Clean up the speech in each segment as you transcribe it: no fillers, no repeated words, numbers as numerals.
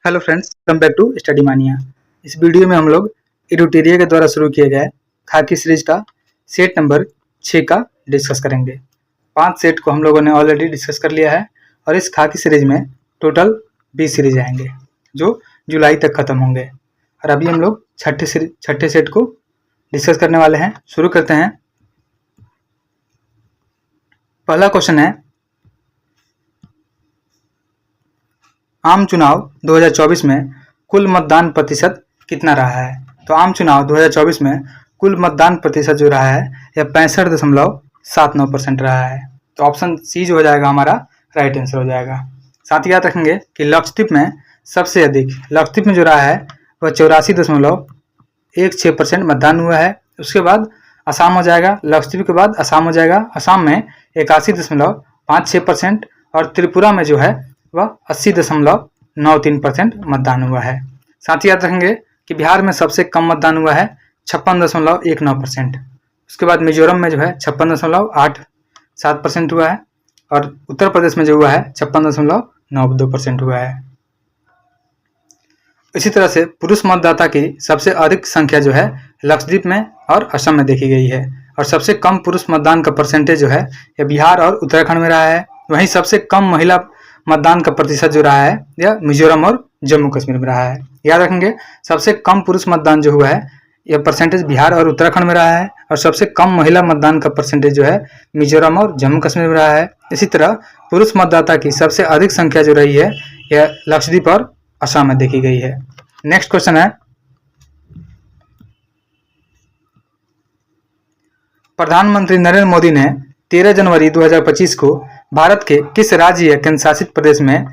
Hello friends, welcome back to study mania. इस video में हम लोग एडुटेरिया के द्वारा शुरू किए गए खाकी सीरीज का सेट नंबर 6 का डिस्कस करेंगे। 5 सेट को हम लोगों ने ऑलरेडी डिस्कस कर लिया है और इस खाकी सीरीज में टोटल 20 सीरीज आएंगे जो जुलाई तक खत्म होंगे। और अभी हम लोग छठे सेट को डिस्कस करने वाले हैं। शुरू करते हैं। पहला क्वेश्चन है, आम चुनाव 2024 में कुल मतदान प्रतिशत कितना रहा है? तो आम चुनाव 2024 में कुल मतदान प्रतिशत जो रहा है यह 65.79% रहा है। तो ऑप्शन सी जो हो जाएगा हमारा राइट आंसर हो जाएगा। साथ ही याद रखेंगे कि लक्षद्वीप में सबसे अधिक लक्षद्वीप में जो रहा है वह 84.16% मतदान हुआ है। उसके बाद असम हो जाएगा, लक्षद्वीप के बाद असम हो जाएगा। असम में 81.56% और त्रिपुरा में जो है वह 80.93% मतदान हुआ है। साथ ही याद रखेंगे कि बिहार में सबसे कम मतदान हुआ है 56.19%। उसके बाद मिजोरम में जो है 56.87% हुआ है और उत्तर प्रदेश में जो हुआ है 56.92% हुआ है। इसी तरह से पुरुष मतदाता की सबसे अधिक संख्या जो है लक्षद्वीप में और असम में देखी गई है और सबसे कम पुरुष मतदान का परसेंटेज जो है यह बिहार और उत्तराखंड में रहा है। वहीं सबसे कम महिला मतदान का प्रतिशत जो रहा है यह मिजोरम और जम्मू कश्मीर में रहा है। याद रखेंगे सबसे कम पुरुष मतदान जो हुआ है यह परसेंटेज बिहार और उत्तराखंड में रहा है और सबसे कम महिला मतदान का परसेंटेज जो है मिजोरम और जम्मू कश्मीर में रहा है। इसी तरह पुरुष मतदाता की सबसे अधिक संख्या जो रही है यह लक्षद्वीप और असम में देखी गई है। नेक्स्ट क्वेश्चन है, प्रधानमंत्री नरेंद्र मोदी ने 13 जनवरी 2025 को भारत के किस राज्य या केंद्र शासित प्रदेश में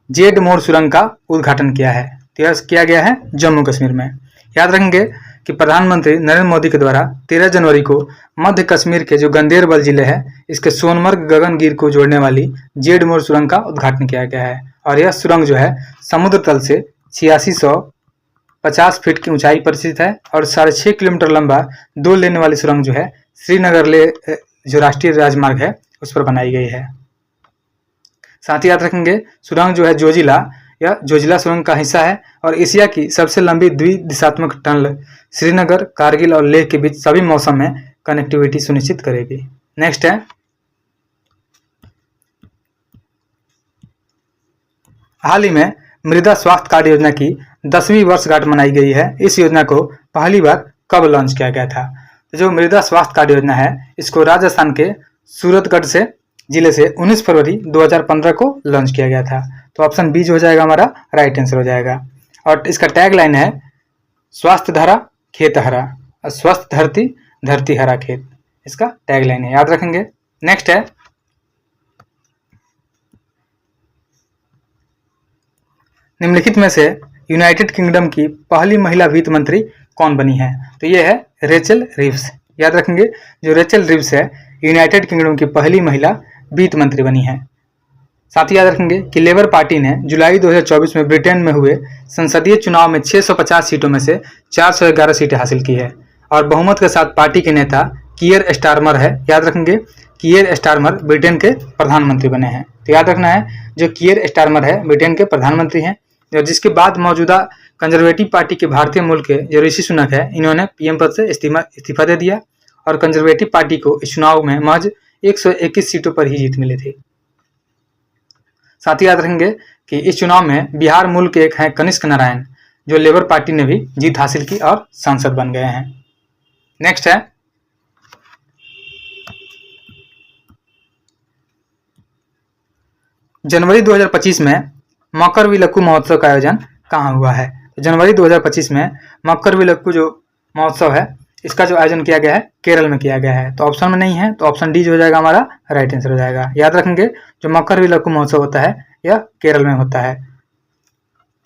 जेड मोड़ सुरंग का उद्घाटन किया है? किया गया है जम्मू कश्मीर में। याद रखेंगे कि प्रधानमंत्री नरेंद्र मोदी के द्वारा 13 जनवरी को मध्य कश्मीर के जो गंदेरबल जिले है इसके सोनमर्ग गगनगिर को जोड़ने वाली जेड मोड़ सुरंग का उद्घाटन किया गया है और यह सुरंग जो है समुद्र तल से 8650 फीट की ऊंचाई पर स्थित है और 6.5 किलोमीटर लंबा 2 लेन वाली सुरंग जो है श्रीनगर ले जो राष्ट्रीय राजमार्ग है उस पर बनाई गई है। साथ ही याद रखेंगे सुरंग जो है जोजिला सुरंग का हिस्सा है और एशिया की सबसे लंबी द्विदिशात्मक टनल श्रीनगर, कारगिल और लेह के बीच सभी मौसम में कनेक्टिविटी सुनिश्चित करेगी। नेक्स्ट है, हाल ही में मृदा स्वास्थ्य कार्ड योजना की 10वीं वर्षगांठ मनाई गई है। इस योजना को पहली बार कब लॉन्च किया गया था? तो जो मृदा स्वास्थ्य कार्ड योजना है इसको राजस्थान के सूरतगढ़ से जिले से 19 फरवरी 2015 को लॉन्च किया गया था। तो ऑप्शन बी जो हो जाएगा हमारा राइट आंसर हो जाएगा। और इसका टैग लाइन है स्वास्थ्य धरा खेत हरा, स्वस्थ धरती धरती हरा खेत, इसका टैग लाइन है, याद रखेंगे। नेक्स्ट है, निम्नलिखित में से यूनाइटेड किंगडम की पहली महिला वित्त मंत्री कौन बनी है? तो ये है रेचल रिव्स। याद रखेंगे जो रेचल रिव्स है यूनाइटेड किंगडम की पहली महिला वित्त मंत्री बनी है। साथ ही याद रखेंगे कि लेबर पार्टी ने जुलाई 2024 में ब्रिटेन में हुए संसदीय चुनाव में 650 सीटों में से 411 सीटें हासिल की है और बहुमत के साथ पार्टी के नेता कियर स्टारमर है। याद रखेंगे कियर स्टारमर ब्रिटेन के प्रधानमंत्री बने हैं। तो याद रखना है जो कियर स्टारमर है ब्रिटेन के प्रधानमंत्री हैं और जिसके बाद मौजूदा कंजर्वेटिव पार्टी के भारतीय मूल के जो ऋषि सुनक है इन्होंने पीएम पद से इस्तीफा दे दिया और कंजर्वेटिव पार्टी को इस चुनाव में महज 121 सीटों पर ही जीत मिली थी। साथ ही याद रखेंगे कि इस चुनाव में बिहार मूल के एक हैं कनिष्क नारायण जो लेबर पार्टी ने भी जीत हासिल की और सांसद बन गए हैं। नेक्स्ट है, जनवरी 2025 में मकरविलक्कू महोत्सव का आयोजन कहाँ हुआ है? तो जनवरी 2025 में मकरविलक्कू जो महोत्सव है इसका जो आयोजन किया गया है केरल में किया गया है। तो ऑप्शन में नहीं है तो ऑप्शन डी जो हो जाएगा हमारा राइट आंसर हो जाएगा। याद रखेंगे जो मकरविलक्कू महोत्सव होता है यह केरल में होता है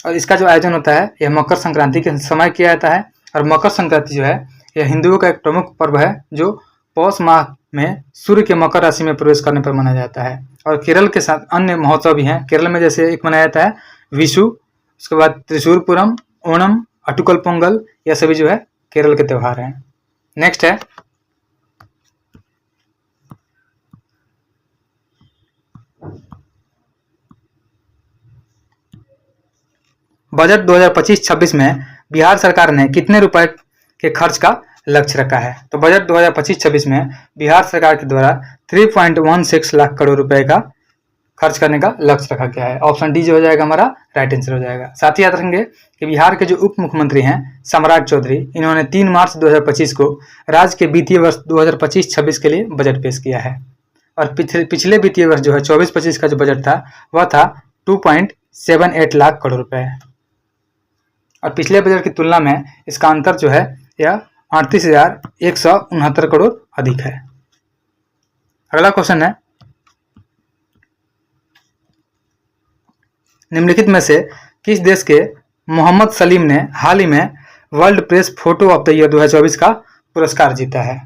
और इसका जो आयोजन होता है यह मकर संक्रांति के समय किया जाता है और मकर संक्रांति जो है यह हिंदुओं का एक प्रमुख पर्व है जो पौष माह में सूर्य के मकर राशि में प्रवेश करने पर मनाया जाता है। और केरल के साथ अन्य महोत्सव भी हैं। केरल में जैसे एक मनाया जाता है विशु, उसके बाद त्रिशूरपुरम, ओणम, अटुकल पोंगल, यह सभी जो है केरल के त्यौहार हैं। नेक्स्ट है, बजट 2025-26 में बिहार सरकार ने कितने रुपए के खर्च का लक्ष्य रखा है? तो बजट 2025-26 में बिहार सरकार के द्वारा 3.16 लाख करोड़ रुपए का खर्च करने का लक्ष्य रखा गया है। ऑप्शन डी जो हो जाएगा हमारा राइट आंसर हो जाएगा। साथ ही याद रखेंगे कि बिहार के जो उप मुख्यमंत्री हैं सम्राट चौधरी, इन्होंने 3 मार्च 2025 को राज्य के वित्तीय वर्ष 2025-26 के लिए बजट पेश किया है। और पिछले वित्तीय वर्ष जो है 24-25 का जो बजट था वह था 2.78 लाख करोड़ रुपए। और पिछले बजट की तुलना में इसका अंतर जो है यह 38,169 करोड़ अधिक है। अगला क्वेश्चन है, निम्नलिखित में से किस देश के मोहम्मद सलीम ने हाल ही में world press photo of the year 2024 का पुरस्कार जीता है?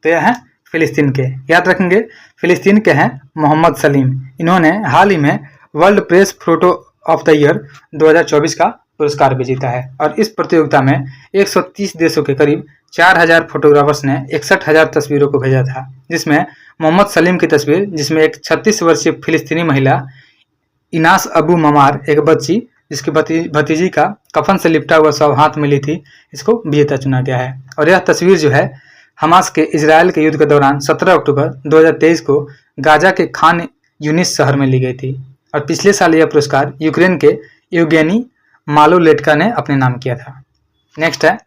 तो यह है फिलिस्तीन के। याद रखेंगे फिलिस्तीन के हैं मोहम्मद सलीम। इन्होंने हाल ही में world press photo of the year 2024 का पुरस्कार भी जीता है। और इस प्रतियोगिता में 130 देशों के करीब 4000 फोटोग्राफर्स ने 61,000 तस्वीरों को भेजा था, जिसमें मोहम्मद सलीम की तस्वीर, जिसमें एक 36 वर्षीय फिलिस्तीनी महिला इनास अबू ममार, एक बच्ची जिसकी भतीजी का कफन से लिपटा हुआ शव हाथ में ली थी, इसको विजेता चुना गया है। और यह तस्वीर जो है हमास के इजराइल के युद्ध के दौरान 17 अक्टूबर 2023 को गाजा के खान यूनिस शहर में ली गई थी। और पिछले साल यह पुरस्कार यूक्रेन के यूगेनी मालोलेटका ने अपने नाम किया था। नेक्स्ट है,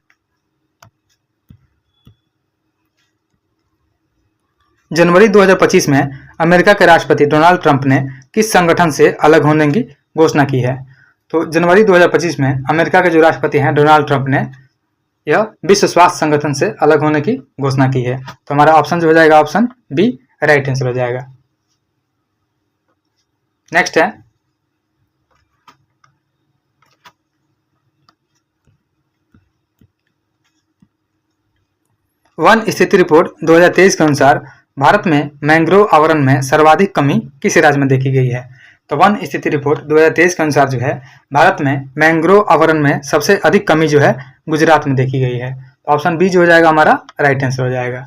जनवरी 2025 में अमेरिका के राष्ट्रपति डोनाल्ड ट्रंप ने किस संगठन से अलग होने की घोषणा की है? तो जनवरी 2025 में अमेरिका के जो राष्ट्रपति हैं डोनाल्ड ट्रंप ने यह विश्व स्वास्थ्य संगठन से अलग होने की घोषणा की है। तो हमारा ऑप्शन जो हो जाएगा ऑप्शन बी राइट आंसर हो जाएगा। नेक्स्ट है, वन स्थिति रिपोर्ट 2023 के अनुसार भारत में मैंग्रोव आवरण में सर्वाधिक कमी किस राज्य में देखी गई है? तो वन स्थिति रिपोर्ट 2023 के अनुसार जो है भारत में मैंग्रोव आवरण में सबसे अधिक कमी जो है गुजरात में देखी गई है। तो ऑप्शन बी जो हो जाएगा हमारा राइट आंसर हो जाएगा।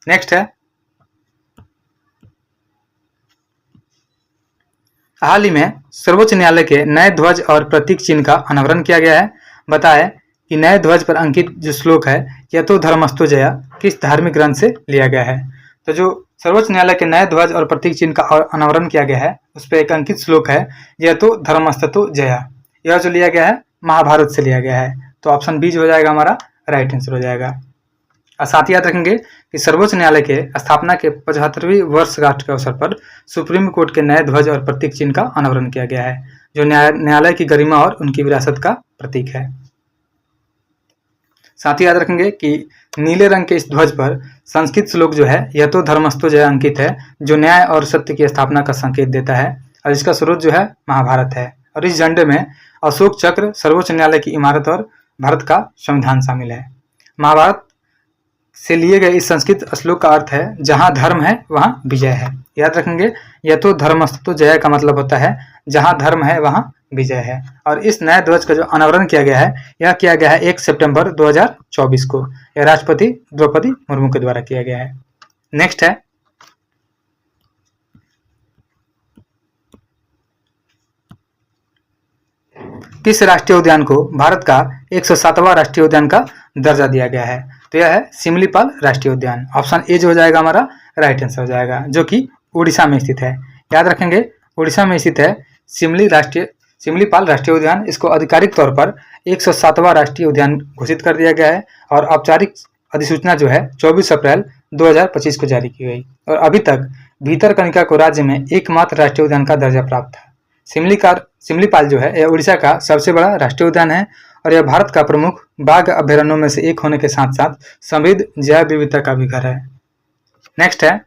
नेक्स्ट है, हाल ही में सर्वोच्च न्यायालय के नए ध्वज और प्रतीक चिन्ह का अनावरण किया गया है। बताएं कि नए ध्वज पर अंकित जो श्लोक है यह तो धर्मस्तु जया किस धार्मिक ग्रंथ से लिया गया है? तो जो सर्वोच्च न्यायालय के नए ध्वज और प्रतीक चिन्ह का अनावरण किया गया है उस पर एक अंकित श्लोक है यह तो धर्मस्तु जया, यह जो लिया गया है महाभारत से लिया गया है। तो ऑप्शन बी जो हो जाएगा हमारा राइट आंसर हो जाएगा। और साथ ही याद रखेंगे कि सर्वोच्च न्यायालय के स्थापना के 75वीं वर्षगांठ के अवसर पर सुप्रीम कोर्ट के नए ध्वज और प्रतीक चिन्ह का अनावरण किया गया है, जो न्यायालय की गरिमा और उनकी विरासत का प्रतीक है। साथ ही याद रखेंगे कि नीले रंग के इस ध्वज पर संस्कृत श्लोक जो है यह तो धर्मस्तु जय अंकित है, जो न्याय और सत्य की स्थापना का संकेत देता है और इसका स्रोत जो है महाभारत है। और इस झंडे में अशोक चक्र, सर्वोच्च न्यायालय की इमारत और भारत का संविधान शामिल है। महाभारत से लिए गए इस संस्कृत श्लोक का अर्थ है जहां धर्म है वहां विजय है। याद रखेंगे यह तो धर्मस्तु जय का मतलब होता है जहां धर्म है वहां विजय है। और इस नए ध्वज का जो अनावरण किया गया है यह किया गया है 1 सितंबर 2024 को। यह राष्ट्रपति द्रौपदी मुर्मू के द्वारा किया गया है। नेक्स्ट है, किस राष्ट्रीय उद्यान को भारत का 107वां राष्ट्रीय उद्यान का दर्जा दिया गया है? तो यह है सिमलीपाल राष्ट्रीय उद्यान। ऑप्शन ए जो हो जाएगा हमारा राइट आंसर हो जाएगा, जो कि उड़ीसा में स्थित है। याद रखेंगे उड़ीसा में स्थित है सिमलीपाल राष्ट्रीय उद्यान। इसको आधिकारिक तौर पर 107वां राष्ट्रीय उद्यान घोषित कर दिया गया है और औपचारिक अधिसूचना जो है 24 अप्रैल 2025 को जारी की गई। और अभी तक भीतरकनिका को राज्य में एकमात्र राष्ट्रीय उद्यान का दर्जा प्राप्त था। सिमलीपाल जो है यह उड़ीसा का सबसे बड़ा राष्ट्रीय उद्यान है और यह भारत का प्रमुख बाघ अभ्यारण्यों में से एक होने के साथ साथ समृद्ध जैव विविधता का भी घर है। नेक्स्ट है,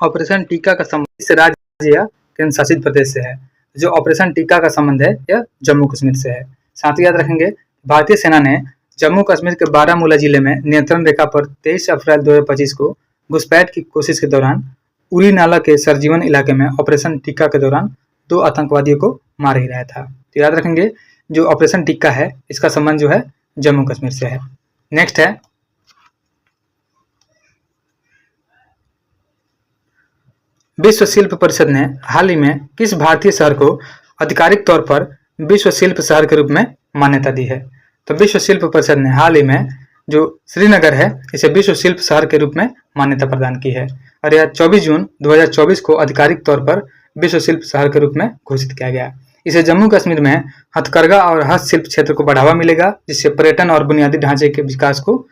ऑपरेशन टीका का संबंध इस राज्य या केंद्र शासित प्रदेश से है? जो ऑपरेशन टीका का संबंध है यह जम्मू कश्मीर से है। साथ ही याद रखेंगे भारतीय सेना ने जम्मू कश्मीर के बारामूला जिले में नियंत्रण रेखा पर 23 अप्रैल 2025 को घुसपैठ की कोशिश के दौरान उरी नाला के सरजीवन इलाके में ऑपरेशन टिक्का के दौरान 2 आतंकवादियों को मार ही रहा था। तो याद रखेंगे जो ऑपरेशन टिक्का है इसका संबंध जो है जम्मू कश्मीर से है। नेक्स्ट है, विश्व शिल्प परिषद ने हाल ही में किस भारतीय शहर को आधिकारिक तौर पर विश्व शिल्प शहर के रूप में मान्यता दी है। तो विश्व शिल्प परिषद ने हाल ही में जो श्रीनगर है इसे विश्व शिल्प शहर के रूप में मान्यता प्रदान की है और यह 24 जून 2024 को आधिकारिक तौर पर विश्व शिल्प शहर के रूप में घोषित किया गया। इसे जम्मू कश्मीर में हथकरघा और हस्तशिल्प क्षेत्र को बढ़ावा मिलेगा, जिससे पर्यटन और बुनियादी ढांचे के विकास को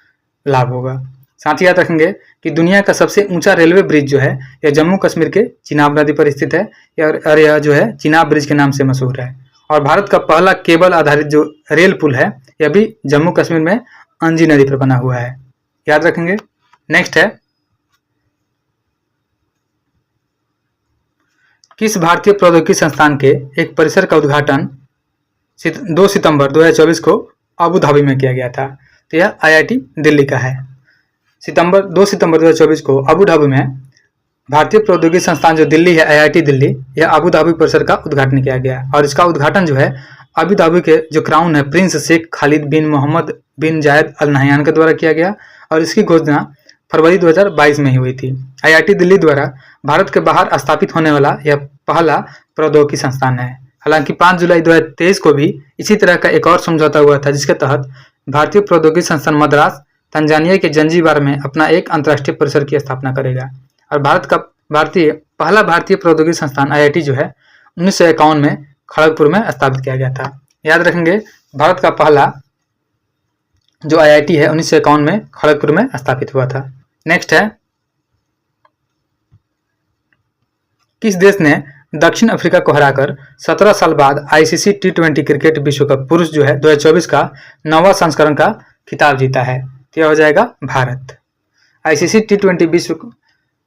लाभ होगा। साथ ही याद रखेंगे कि दुनिया का सबसे ऊंचा रेलवे ब्रिज जो है यह जम्मू कश्मीर के चिनाब नदी पर स्थित है और यह जो है चिनाब ब्रिज के नाम से मशहूर है। और भारत का पहला केबल आधारित जो रेल पुल है यह भी जम्मू कश्मीर में अंजी नदी पर बना हुआ है, याद रखेंगे। नेक्स्ट है, किस भारतीय प्रौद्योगिकी संस्थान के एक परिसर का उद्घाटन 2 सितंबर 2024 को अबू धाबी में किया गया था? तो यह IIT दिल्ली का है। 2 सितंबर 2024 को अबू धाबी में भारतीय प्रौद्योगिकी संस्थान जो दिल्ली है IIT दिल्ली, यह अबू धाबी परिसर का उद्घाटन किया गया और इसका उद्घाटन जो है अबू धाबी के जो क्राउन है प्रिंस शेख खालिद बिन मोहम्मद बिन जायद अल नहयान के द्वारा किया गया और इसकी घोषणा फरवरी 2022 में ही हुई थी। IIT दिल्ली द्वारा भारत के बाहर स्थापित होने वाला यह पहला प्रौद्योगिकी संस्थान है। हालांकि 5 जुलाई 2023 को भी इसी तरह का एक और समझौता हुआ था, जिसके तहत भारतीय प्रौद्योगिकी संस्थान मद्रास तंजानिया के जंजीबार में अपना एक अंतर्राष्ट्रीय परिसर की स्थापना करेगा। और पहला भारतीय प्रौद्योगिकी संस्थान IIT जो है 1951 में खड़गपुर में स्थापित किया गया था। याद रखेंगे, भारत का पहला जो IIT है 1951 में खड़गपुर में स्थापित हुआ था। नेक्स्ट है, किस देश ने दक्षिण अफ्रीका को हराकर 17 साल बाद ICC T20 क्रिकेट विश्व कप पुरुष जो है 2024 का 9वां संस्करण का खिताब जीता है? तो यह हो जाएगा भारत। ICC T20 विश्व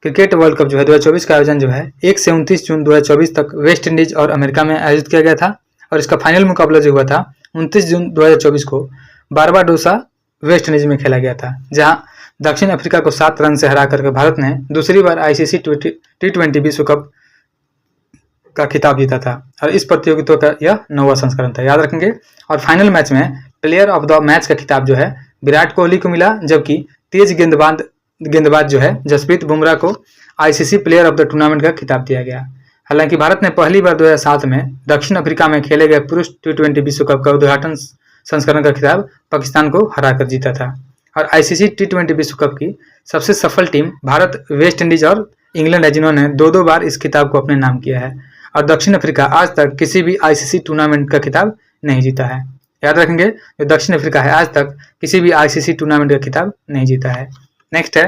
क्रिकेट वर्ल्ड कप जो है 2024 का आयोजन जो है 1 से 29 जून 2024 तक वेस्ट इंडीज और अमेरिका में आयोजित किया गया था और इसका फाइनल मुकाबला जो हुआ था 29 जून 2024 को बारबाडोसा वेस्ट इंडीज में खेला गया था, जहां दक्षिण अफ्रीका को 7 रन से हरा करके भारत ने दूसरी बार ICC T20 विश्व कप का खिताब जीता था और इस प्रतियोगिता का यह 9वां संस्करण था, याद रखेंगे। और फाइनल मैच में प्लेयर ऑफ द मैच का खिताब जो है विराट कोहली को मिला, जबकि तेज गेंदबाज जो है जसप्रीत बुमराह को ICC player of the tournament का खिताब दिया गया। हालांकि भारत ने पहली बार 2007 में दक्षिण अफ्रीका में खेले गए पुरुष T20 विश्व कप का उद्घाटन संस्करण का खिताब पाकिस्तान को हराकर जीता था। और ICC T20 विश्व कप की सबसे सफल टीम भारत, वेस्ट इंडीज और इंग्लैंड है, जिन्होंने 2-2 बार इस खिताब को अपने नाम किया है। और दक्षिण अफ्रीका आज तक किसी भी ICC टूर्नामेंट का खिताब नहीं जीता है, याद रखेंगे। जो दक्षिण अफ्रीका है आज तक किसी भी ICC टूर्नामेंट का खिताब नहीं जीता है। नेक्स्ट है,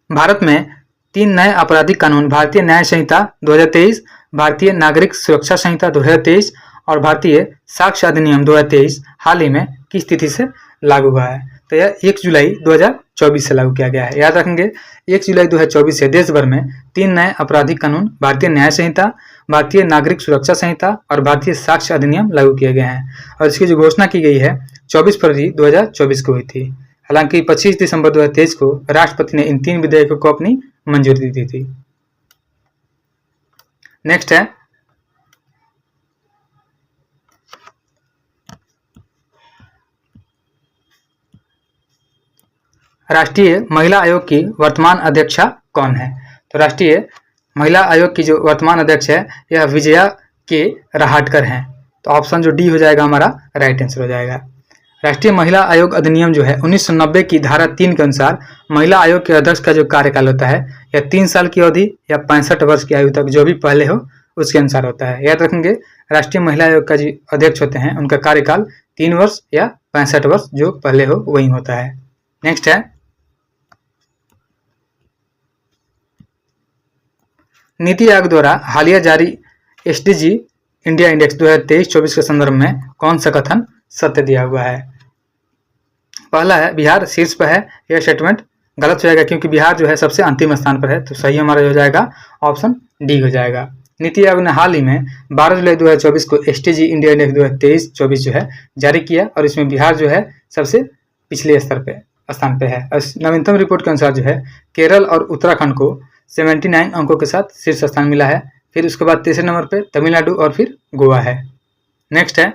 भारत में 3 नए आपराधिक कानून भारतीय न्याय संहिता 2023, भारतीय नागरिक सुरक्षा संहिता 2023 और भारतीय साक्ष्य अधिनियम 2023 हाल ही में किस तिथि से लागू हुआ है? तो यह 1 जुलाई 2024 से लागू किया गया है, याद रखेंगे। 1 जुलाई 2024 से देश भर में 3 नए आपराधिक कानून भारतीय न्याय संहिता, भारतीय नागरिक सुरक्षा संहिता और भारतीय साक्ष्य अधिनियम लागू किए गए हैं और इसकी जो घोषणा की गई है 24 फरवरी 2024 को हुई थी। हालांकि 25 दिसंबर 2023 को राष्ट्रपति ने इन 3 विधेयकों को अपनी मंजूरी दी थी। नेक्स्ट है, राष्ट्रीय महिला आयोग की वर्तमान अध्यक्षा कौन है? तो राष्ट्रीय महिला आयोग की जो वर्तमान अध्यक्ष है यह विजया के रहाटकर हैं। तो ऑप्शन जो डी हो जाएगा हमारा राइट आंसर हो जाएगा। राष्ट्रीय महिला आयोग अधिनियम जो है 1990 की धारा 3 के अनुसार महिला आयोग के अध्यक्ष का जो कार्यकाल होता है यह 3 साल की अवधि या 65 वर्ष की आयु तक जो भी पहले हो उसके अनुसार होता है, याद रखेंगे। राष्ट्रीय महिला आयोग का जो अध्यक्ष होते हैं उनका कार्यकाल 3 वर्ष या 65 वर्ष जो पहले हो वही होता है। नेक्स्ट है, नीति आयोग द्वारा हालिया जारी SDG इंडिया इंडेक्स 2023-24 के संदर्भ में कौन सा कथन सत्य दिया हुआ है? पहला है बिहार शीर्ष पर है, यह स्टेटमेंट गलत हो जाएगा क्योंकि बिहार जो है सबसे अंतिम स्थान पर है, तो सही हमारा हो जाएगा ऑप्शन डी हो जाएगा। नीति आयोग ने हाल ही में 12 जुलाई 2024 को SDG इंडिया इंडेक्स 2023-24 जो है जारी किया और इसमें बिहार जो है सबसे पिछले स्थान पे है। नवीनतम रिपोर्ट के अनुसार जो है केरल और उत्तराखंड को 79 अंकों के साथ शीर्ष स्थान मिला है, फिर उसके बाद तीसरे नंबर पे तमिलनाडु और फिर गोवा है। नेक्स्ट है,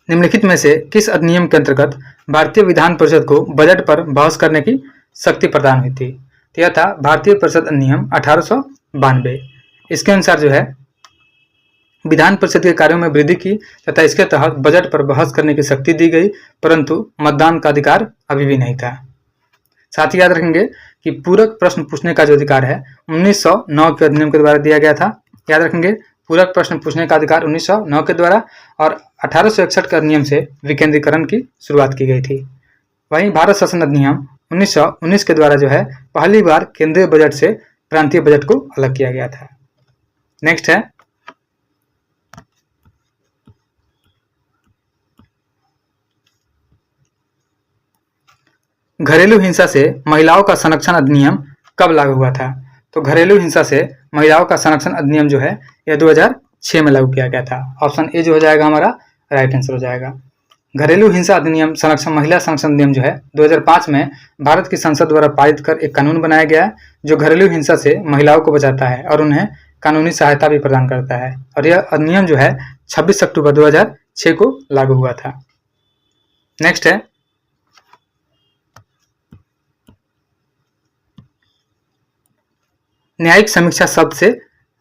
निम्नलिखित में से किस अधिनियम के अंतर्गत भारतीय विधान परिषद को बजट पर बहस करने की शक्ति प्रदान हुई थी? तो यह था भारतीय परिषद अधिनियम 1892। इसके अनुसार जो है विधान परिषद के कार्यों में वृद्धि की तथा इसके तहत बजट पर बहस करने की शक्ति दी गई, परंतु मतदान का अधिकार अभी भी नहीं था। साथ ही याद रखेंगे कि पूरक प्रश्न पूछने का जो अधिकार है 1909 के अधिनियम के द्वारा दिया गया था। याद रखेंगे पूरक प्रश्न पूछने का अधिकार 1909 के द्वारा और 1861 के अधिनियम से विकेंद्रीकरण की शुरुआत की गई थी। वहीं भारत शासन अधिनियम 1919 के द्वारा जो है पहली बार केंद्रीय बजट से प्रांतीय बजट को अलग किया गया था। नेक्स्ट है घरेलू हिंसा से महिलाओं का संरक्षण अधिनियम कब लागू हुआ था? तो घरेलू हिंसा से महिलाओं का संरक्षण अधिनियम जो है यह 2006 में लागू किया गया था। ऑप्शन ए जो हो जाएगा हमारा राइट आंसर हो जाएगा। घरेलू हिंसा अधिनियम संरक्षण महिला संरक्षण अधिनियम जो है 2005 में भारत की संसद द्वारा पारित कर एक कानून बनाया गया है जो घरेलू हिंसा से महिलाओं को बचाता है और उन्हें कानूनी सहायता भी प्रदान करता है, और यह अधिनियम जो है 26 अक्टूबर 2006 को लागू हुआ था। नेक्स्ट है न्यायिक समीक्षा शब्द से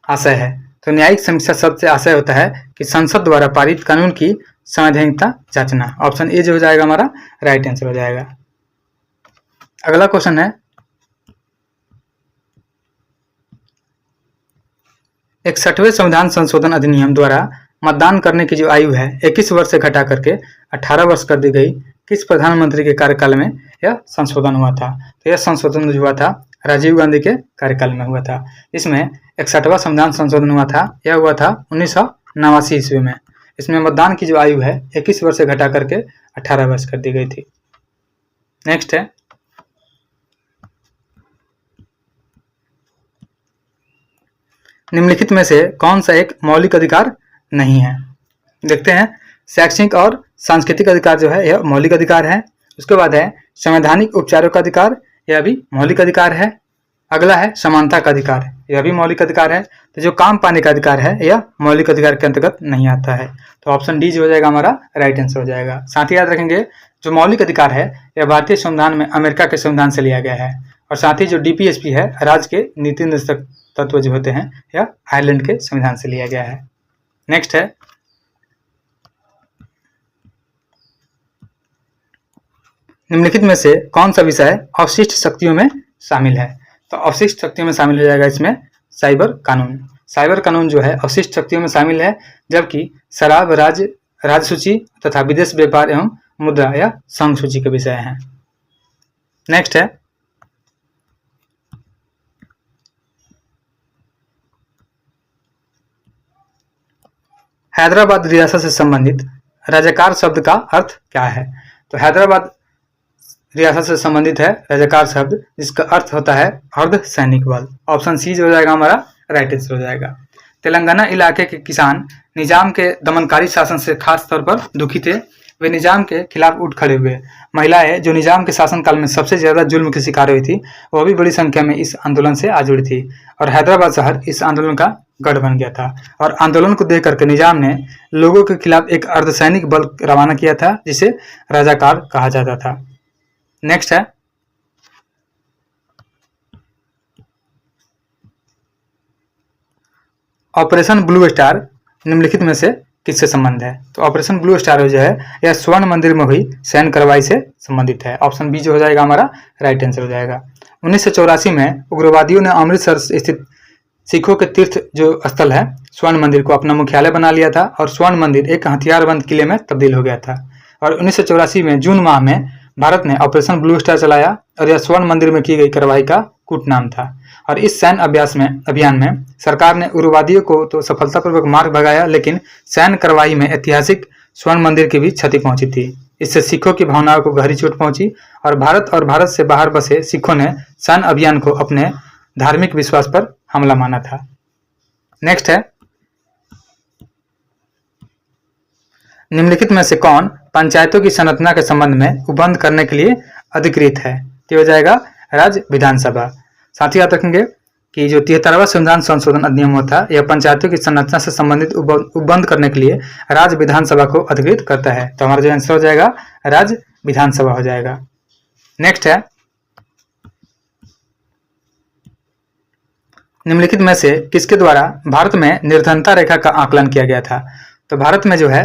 आशय है। तो न्यायिक समीक्षा शब्द से आशय होता है कि संसद द्वारा पारित कानून की संवैधानिकता जांचना। ऑप्शन ए जो हो जाएगा हमारा राइट आंसर हो जाएगा। अगला क्वेश्चन है 61वें संविधान संशोधन अधिनियम द्वारा मतदान करने की जो आयु है 21 वर्ष से घटा करके 18 वर्ष कर दी गई। किस प्रधानमंत्री के कार्यकाल में यह संशोधन हुआ था? तो यह संशोधन जो हुआ था राजीव गांधी के कार्यकाल में हुआ था। इसमें 61वां संविधान संशोधन हुआ था, यह हुआ था 1989 ईस्वी में। इसमें मतदान की जो आयु है 21 वर्ष से घटा करके 18 वर्ष कर दी गई थी। नेक्स्ट है निम्नलिखित में से कौन सा एक मौलिक अधिकार नहीं है? देखते हैं शैक्षणिक और सांस्कृतिक अधिकार जो है यह मौलिक अधिकार है। उसके बाद है संवैधानिक उपचारों का अधिकार, यह भी मौलिक अधिकार है। अगला है समानता का अधिकार, यह भी मौलिक अधिकार है। तो जो काम पाने का अधिकार है यह मौलिक अधिकार के अंतर्गत नहीं आता है। तो ऑप्शन डी जो हो जाएगा हमारा राइट आंसर हो जाएगा। साथ ही याद रखेंगे जो मौलिक अधिकार है यह भारतीय संविधान में अमेरिका के संविधान से लिया गया है, और साथ ही जो डीपीएसपी है राज्य के नीति निर्देशक तत्व जो होते हैं यह आयरलैंड के संविधान से लिया गया है। नेक्स्ट है निम्नलिखित में से कौन सा विषय अवशिष्ट शक्तियों में शामिल है? तो अवशिष्ट शक्तियों में शामिल हो जाएगा इसमें साइबर कानून। साइबर कानून जो है अवशिष्ट शक्तियों में शामिल है, जबकि शराब राज्य सूची तथा विदेश व्यापार एवं मुद्रा या संघ सूची के विषय हैं। नेक्स्ट है हैदराबाद रियासत से संबंधित रजाकार शब्द का अर्थ क्या है? तो हैदराबाद रियासत से संबंधित है रजाकार शब्द, जिसका अर्थ होता है अर्ध सैनिक बल। ऑप्शन सी जो हो जाएगा हमारा राइट आंसर हो जाएगा। तेलंगाना इलाके के किसान निजाम के दमनकारी शासन से खास तौर पर दुखी थे। वे निजाम के खिलाफ उठ खड़े हुए। महिलाएं जो निजाम के शासनकाल में सबसे ज्यादा जुल्म की शिकार हुई थी वह भी बड़ी संख्या में इस आंदोलन से आ जुड़ी थी, और हैदराबाद शहर इस आंदोलन का गढ़ बन गया था। और आंदोलन को देख करके निजाम ने लोगों के खिलाफ एक अर्धसैनिक बल रवाना किया था जिसे रजाकार कहा जाता था। नेक्स्ट है ऑपरेशन ब्लू स्टार निम्नलिखित में से किससे संबंध है? तो ऑपरेशन ब्लू स्टार जो है यह स्वर्ण मंदिर में हुई सैन्य कार्रवाई से संबंधित है। ऑप्शन बी जो हो जाएगा हमारा राइट आंसर हो जाएगा। 1984 में उग्रवादियों ने अमृतसर स्थित सिखों के तीर्थ जो स्थल है स्वर्ण मंदिर को अपना मुख्यालय बना लिया था, और स्वर्ण मंदिर एक हथियारबंद किले में तब्दील हो गया था। और 1984 में जून माह में भारत ने ऑपरेशन ब्लू स्टार चलाया, और यह स्वर्ण मंदिर में की गई कार्रवाई का कूट नाम था। और इस सैन्य अभियान में सरकार ने उग्रवादियों को तो सफलतापूर्वक मार भगाया, लेकिन सैन्य कार्रवाई में ऐतिहासिक स्वर्ण मंदिर की भी क्षति पहुंची थी। इससे सिखों की भावनाओं को गहरी चोट पहुंची, और भारत से बाहर बसे सिखों ने सैन्य अभियान को अपने धार्मिक विश्वास पर हमला माना था। नेक्स्ट है निम्नलिखित में से कौन पंचायतों की संरचना के संबंध में उपबंध करने के लिए अधिकृत है? तो हो जाएगा राज्य विधानसभा। साथ ही याद रखेंगे कि जो 73वां संविधान संशोधन अधिनियम होता है यह पंचायतों की संरचना से संबंधित उपबंध करने के लिए राज्य विधानसभा को अधिकृत करता है। तो हमारा जो आंसर हो जाएगा राज्य विधानसभा हो जाएगा। नेक्स्ट है, निम्नलिखित में से किसके द्वारा भारत में निर्धनता रेखा का आकलन किया गया था? तो भारत में जो है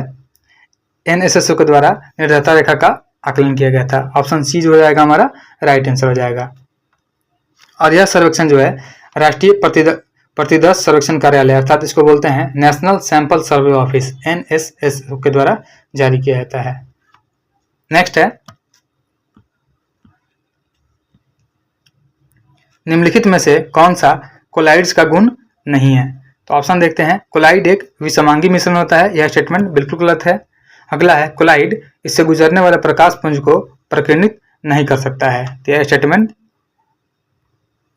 NSSO के द्वारा निर्धनता रेखा का आकलन किया गया था। ऑप्शन सी जो हो जाएगा हमारा राइट आंसर हो जाएगा। और यह सर्वेक्षण जो है राष्ट्रीय प्रतिदर्श सर्वेक्षण कार्यालय अर्थात इसको बोलते हैं national sample survey office NSSO के द्वारा जारी किया जाता है। नेक्स्ट है, निम्नलिखित में से कौन सा कोलाइड्स का गुण नहीं है? तो ऑप्शन देखते हैं। कोलाइड एक विषमांगी मिश्रण होता है, यह स्टेटमेंट बिल्कुल गलत है। अगला है कोलाइड इससे गुजरने वाले प्रकाश पुंज को प्रकीर्णित नहीं कर सकता है, तो यह स्टेटमेंट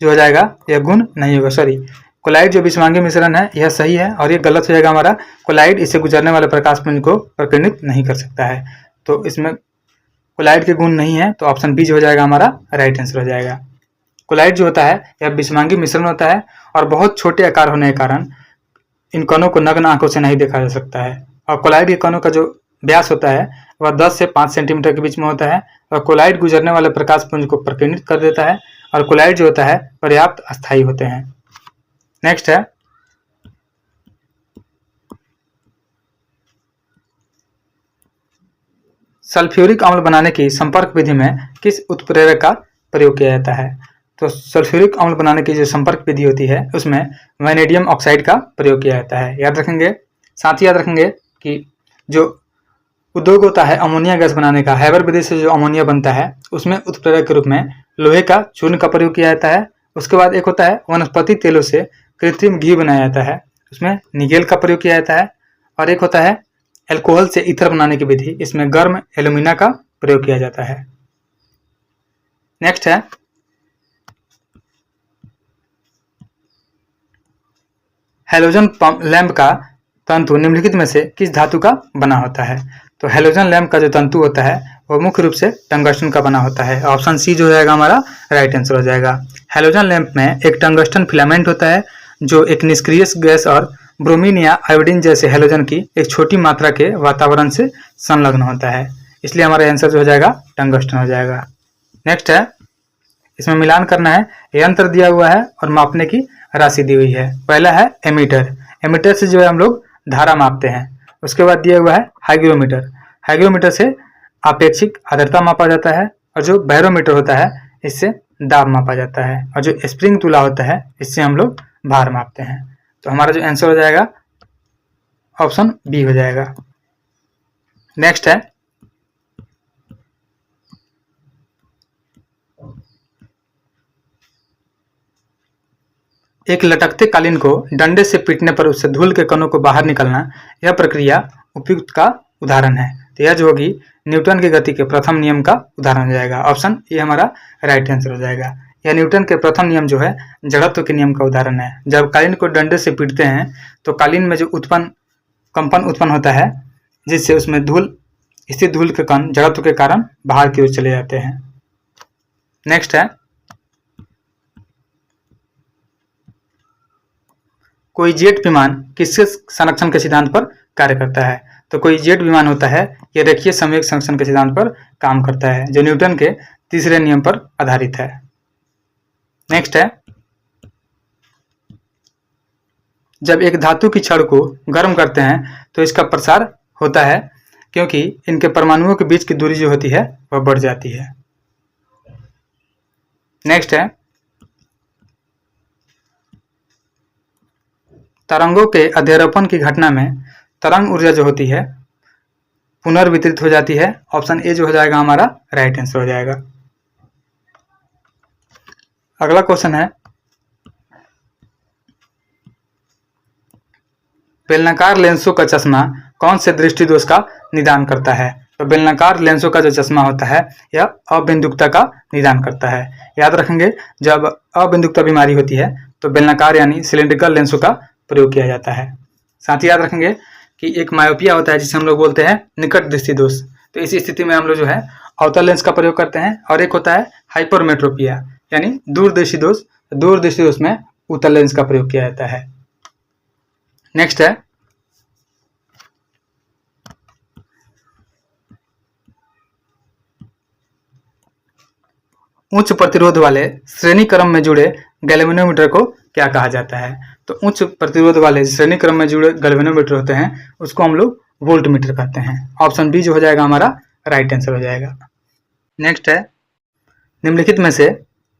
जो हो जाएगा यह गुण नहीं होगा। सॉरी, कोलाइड जो विषमांगी मिश्रण है यह सही है और यह गलत हो जाएगा हमारा। कोलाइड इससे गुजरने वाले प्रकाश पुंज को प्रकीर्णित नहीं कर सकता है, तो इसमें कोलाइड के गुण नहीं है, तो ऑप्शन बी जो हो जाएगा हमारा राइट आंसर हो जाएगा। कोलाइड जो होता है यह विषमांगी मिश्रण होता है और बहुत छोटे आकार होने के कारण इन कणों को नग्न आंखों से नहीं देखा जा सकता है। और कोलाइड के कणों का जो व्यास होता है वह 10 से 5 सेंटीमीटर के बीच में होता है और कोलाइड गुजरने वाले प्रकाश पुंज को प्रकीर्णित कर देता है और कोलाइड जो होता है पर्याप्त अस्थायी होते हैं। नेक्स्ट है, सल्फ्यूरिक अम्ल बनाने की संपर्क विधि में किस उत्प्रेरक का प्रयोग किया जाता है? तो सल्फ्यूरिक अम्ल बनाने की जो संपर्क विधि होती है उसमें वैनेडियम ऑक्साइड का प्रयोग किया जाता है। याद रखेंगे, साथ ही याद रखेंगे कि जो उद्योग होता है अमोनिया गैस बनाने का, हैबर विधि से जो अमोनिया बनता है उसमें उत्प्रेरक के रूप में लोहे का चूर्ण का प्रयोग किया जाता है। उसके बाद एक होता है वनस्पति तेलों से कृत्रिम घी बनाया जाता है, उसमें निगेल का प्रयोग किया जाता है। और एक होता है एल्कोहल से ईथर बनाने की विधि, इसमें गर्म एल्यूमिना का प्रयोग किया जाता है। नेक्स्ट है, हैलोजन लैंप का तंतु निम्नलिखित में से किस धातु का बना होता है? तो हैलोजन लैंप का जो तंतु होता है वो मुख्य रूप से टंगस्टन का बना होता है। ऑप्शन सी जो हो जाएगा हमारा राइट आंसर हो जाएगा। हैलोजन लैंप में एक टंगस्टन फिलामेंट होता है जो एक निष्क्रिय गैस और ब्रोमीन या आयोडीन जैसे हैलोजन की एक छोटी मात्रा के वातावरण से संलग्न होता है, इसलिए हमारा आंसर जो हो जाएगा टंगस्टन हो जाएगा। नेक्स्ट है, इसमें मिलान करना है, यंत्र दिया हुआ है और मापने की राशि दी हुई है। पहला है एमीटर, एमीटर से जो है हम लोग धारा मापते हैं। उसके बाद दिया हुआ है हाइग्रोमीटर, हाइग्रोमीटर से आपेक्षिक आर्द्रता मापा जाता है। और जो बैरोमीटर होता है इससे दाब मापा जाता है। और जो स्प्रिंग तुला होता है इससे हम लोग भार मापते हैं। तो हमारा जो आंसर हो जाएगा ऑप्शन बी हो जाएगा। नेक्स्ट है, एक लटकते कालीन को डंडे से पीटने पर उससे धूल के कणों को बाहर निकलना, यह प्रक्रिया उपयुक्त का उदाहरण है। तो यह जो होगी न्यूटन की गति के प्रथम नियम का उदाहरण हो जाएगा। ऑप्शन ये हमारा राइट आंसर हो जाएगा। यह न्यूटन के प्रथम नियम जो है जड़त्व के नियम का उदाहरण है। जब कालीन को डंडे से पीटते हैं तो कालीन में जो कंपन उत्पन्न होता है जिससे उसमें स्थित धूल के कण जड़त्व के कारण बाहर की ओर चले जाते हैं। नेक्स्ट है, कोई जेट विमान किसके संरक्षण के सिद्धांत पर कार्य करता है? तो कोई जेट विमान होता है यह रेखीय संवेग संरक्षण के सिद्धांत पर काम करता है जो न्यूटन के तीसरे नियम पर आधारित है। नेक्स्ट है, जब एक धातु की छड़ को गर्म करते हैं तो इसका प्रसार होता है क्योंकि इनके परमाणुओं के बीच की दूरी जो होती है वह बढ़ जाती है। नेक्स्ट है, तरंगों के अध्यारोपण की घटना में तरंग ऊर्जा जो होती है पुनर्वितरित हो जाती है। ऑप्शन ए जो हो जाएगा हमारा राइट आंसर हो जाएगा। अगला क्वेश्चन है, बेलनाकार लेंसों का चश्मा कौन से दृष्टि दोष का निदान करता है? तो बेलनाकार लेंसों का जो चश्मा होता है यह अबिंदुकता का निदान करता है। याद रखेंगे, जब अबिंदुकता बीमारी होती है तो बेलनाकार यानी सिलिंड्रिकल लेंसों का प्रयोग किया जाता है। साथ ही याद रखेंगे कि एक मायोपिया होता है जिसे हम लोग बोलते हैं निकट दृष्टि दोष, तो इस स्थिति में हम लोग जो है अवतल लेंस का प्रयोग करते हैं। और एक होता है हाइपरमेट्रोपिया यानी दूरदृष्टि दोष, दूरदृष्टि दोष में उत्तल लेंस का प्रयोग किया जाता है। नेक्स्ट है उच्च प्रतिरोध वाले श्रेणी क्रम में जुड़े गैल्वेनोमीटर को क्या कहा जाता है? तो उच्च प्रतिरोध वाले श्रेणी क्रम में जुड़े गैल्वेनोमीटर होते हैं उसको हम लोग वोल्टमीटर कहते हैं। ऑप्शन बी जो हो जाएगा हमारा राइट आंसर हो जाएगा। नेक्स्ट है निम्नलिखित में से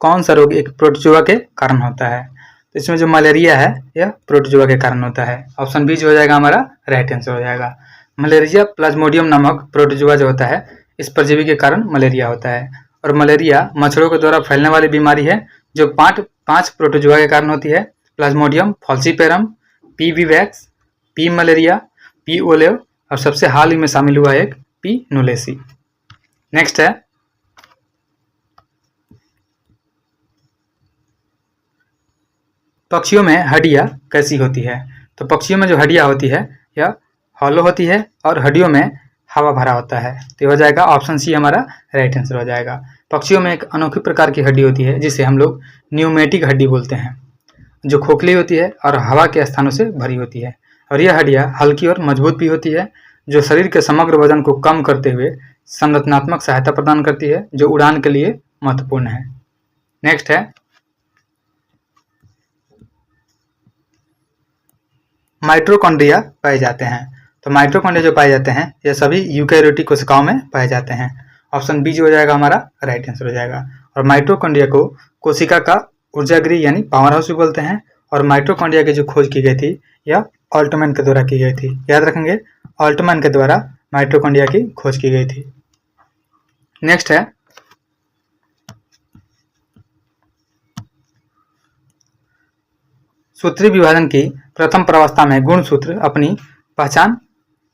कौन सा रोग एक प्रोटोजोआ के कारण होता है? तो इसमें जो मलेरिया है यह प्रोटोजोआ के कारण होता है। ऑप्शन बी जो हो जाएगा हमारा राइट आंसर हो जाएगा। मलेरिया प्लाज्मोडियम नामक प्रोटोजोआ जो होता है इस परजीवी के कारण मलेरिया होता है और मलेरिया मच्छरों के द्वारा फैलने वाली बीमारी है जो पांच प्रोटोजोआ के कारण होती है। Plasmodium falciparum, P vivax, P malaria, P ovale और सबसे हाल ही में शामिल हुआ एक पी नुलेसी। नेक्स्ट है पक्षियों में हड्डियां कैसी होती है? तो पक्षियों में जो हड्डियां होती है यह हॉलो होती है और हड्डियों में हवा भरा होता है। तो हो जाएगा ऑप्शन सी हमारा राइट आंसर हो जाएगा। पक्षियों में एक अनोखी प्रकार की हड्डी होती है जिसे हम लोग न्यूमेटिक हड्डी बोलते हैं, जो खोखली होती है और हवा के स्थानों से भरी होती है और यह हड्डियां हल्की और मजबूत भी होती है जो शरीर के समग्र वजन को कम करते हुए संरचनात्मक सहायता प्रदान करती है जो उड़ान के लिए महत्वपूर्ण है। नेक्स्ट है माइटोकॉन्ड्रिया पाए जाते हैं। तो माइटोकॉन्ड्रिया जो पाए जाते हैं यह सभी यूकेरियोटिक कोशिकाओं में पाए जाते हैं। ऑप्शन बी जो हो जाएगा हमारा राइट आंसर हो जाएगा। और माइटोकॉन्ड्रिया को कोशिका का ऊर्जागृह यानी पावर हाउस भी बोलते हैं और माइटोकॉन्ड्रिया की जो खोज की गई थी यह ऑल्टमैन के द्वारा की गई थी। याद रखेंगे ऑल्टमैन के द्वारा माइटोकॉन्ड्रिया की खोज की गई थी। नेक्स्ट है सूत्रीय विभाजन की प्रथम प्रावस्था में गुणसूत्र अपनी पहचान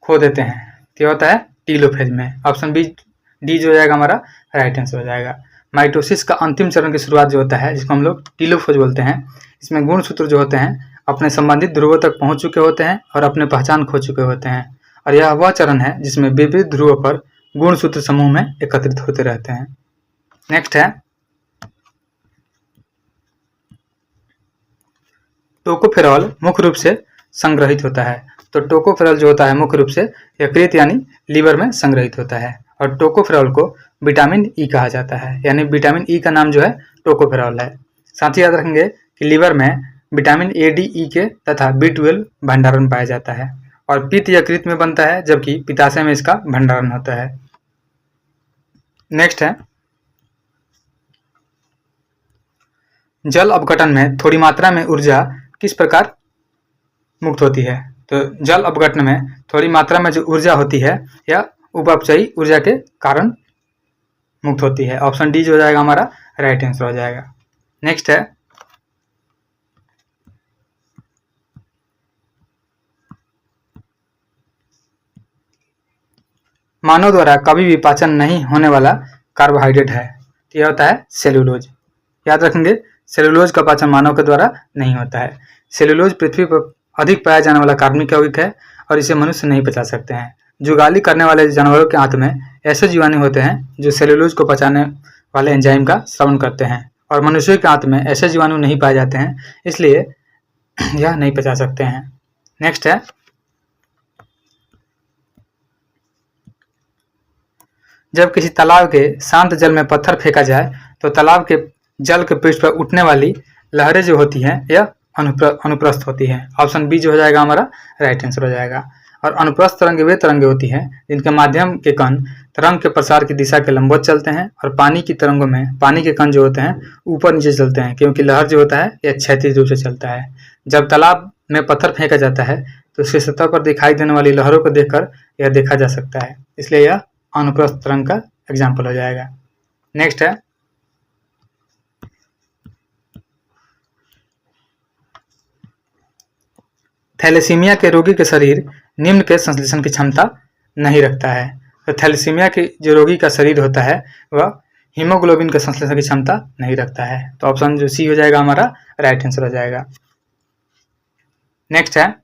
खो देते हैं। क्या होता है टीलोफेज में। ऑप्शन बी डी जो हो जाएगा हमारा राइट आंसर हो जाएगा। माइटोसिस का अंतिम चरण की शुरुआत जो होता है जिसको हम लोग टीलोफेज बोलते हैं, इसमें गुणसूत्र जो होते हैं अपने संबंधित ध्रुवों तक पहुंच चुके होते हैं और अपने पहचान खो चुके होते हैं और यह वह चरण है जिसमें विपरीत ध्रुवों पर गुणसूत्र समूह में एकत्रित होते रहते हैं। नेक्स्ट है टोकोफेरॉल मुख्य रूप से संग्रहित होता है। तो टोकोफेरॉल जो होता है मुख्य रूप से यकृत यानी लीवर में संग्रहित होता है और टोकोफेरॉल को विटामिन ई कहा जाता है, यानी विटामिन ई का नाम जो है टोकोफेरॉल है। साथ ही याद रखेंगे कि लीवर में विटामिन ए, डी, ई के तथा B12 भंडारण पाया जाता है और पित्त यकृत में बनता है जबकि पित्ताशय में इसका भंडारण होता है। नेक्स्ट है जल अपघटन में थोड़ी मात्रा में ऊर्जा किस प्रकार मुक्त होती है? तो जल अपघटन में थोड़ी मात्रा में जो ऊर्जा होती है यह उपअपचयी ऊर्जा के कारण मुक्त होती है। ऑप्शन डी जो हो जाएगा हमारा राइट आंसर हो जाएगा। नेक्स्ट है मानव द्वारा कभी भी पाचन नहीं होने वाला कार्बोहाइड्रेट है। तो यह होता है सेलुलोज। याद रखेंगे सेलुलोज का पाचन मानव के द्वारा नहीं होता है। सेलुलोज पृथ्वी पर अधिक पाया जाने वाला कार्बनिक यौगिक है और इसे मनुष्य नहीं पचा सकते हैं। जुगाली करने वाले जानवरों के आंत में ऐसे जीवाणु होते हैं जो सेलुलोज को पचाने वाले एंजाइम का श्रवण करते हैं और मनुष्यों के आंत में ऐसे जीवाणु नहीं पाए जाते हैं, इसलिए यह नहीं पचा सकते हैं। नेक्स्ट है जब किसी तालाब के शांत जल में पत्थर फेंका जाए तो तालाब के जल के पृष्ठ पर उठने वाली लहरें जो होती हैं यह अनुप्रस्थ होती है। ऑप्शन बी जो हो जाएगा हमारा राइट आंसर हो जाएगा। और अनुप्रस्थ तरंगे वे तरंगे होती हैं जिनके माध्यम के कण तरंग के प्रसार की दिशा के लंबवत चलते हैं और पानी की तरंगों में पानी के कण जो होते हैं ऊपर नीचे चलते हैं क्योंकि लहर जो होता है यह क्षैतिज रूप से चलता है। जब तालाब में पत्थर फेंका जाता है तो उसकी सतह पर दिखाई देने वाली लहरों को देखकर यह देखा जा सकता है, इसलिए यह अनुप्रस्थ तरंग का एग्जाम्पल हो जाएगा। नेक्स्ट है थैलेसीमिया के रोगी के शरीर निम्न के संश्लेषण की क्षमता नहीं रखता है। तो थैलेसीमिया के जो रोगी का शरीर होता है वह हीमोग्लोबिन के संश्लेषण की क्षमता नहीं रखता है। तो ऑप्शन जो सी हो जाएगा हमारा राइट आंसर हो जाएगा। नेक्स्ट है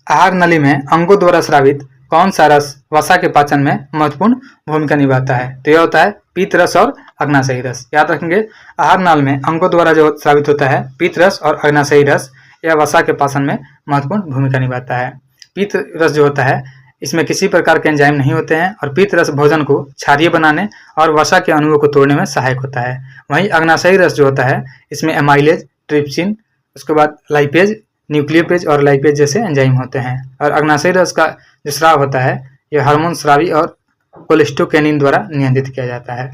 आहार नली में अंगों द्वारा स्रावित कौन सा रस वसा के पाचन में महत्वपूर्ण भूमिका निभाता है? तो यह होता है पीत रस और अग्नाशयी रस। याद रखेंगे, आहार नाल में अंगों द्वारा जो स्रावित होता है पीत रस और अग्नाशयी रस, यह वसा के पाचन में महत्वपूर्ण भूमिका निभाता है। पीत रस जो होता है इसमें किसी प्रकार के एंजाइम नहीं होते हैं और पीत रस भोजन को क्षारीय बनाने और वसा के अणुओं को तोड़ने में सहायक होता है। वहीं अग्नाशयी रस जो होता है इसमें एमाइलेज, ट्रिप्सिन, उसके बाद लाइपेज, न्यूक्लियोपेज और लाइपेज जैसे एंजाइम होते हैं। और अग्नाशयी रस का जो स्राव होता है यह हार्मोन स्रावी और कोलेस्टोकेनिन द्वारा नियंत्रित किया जाता है।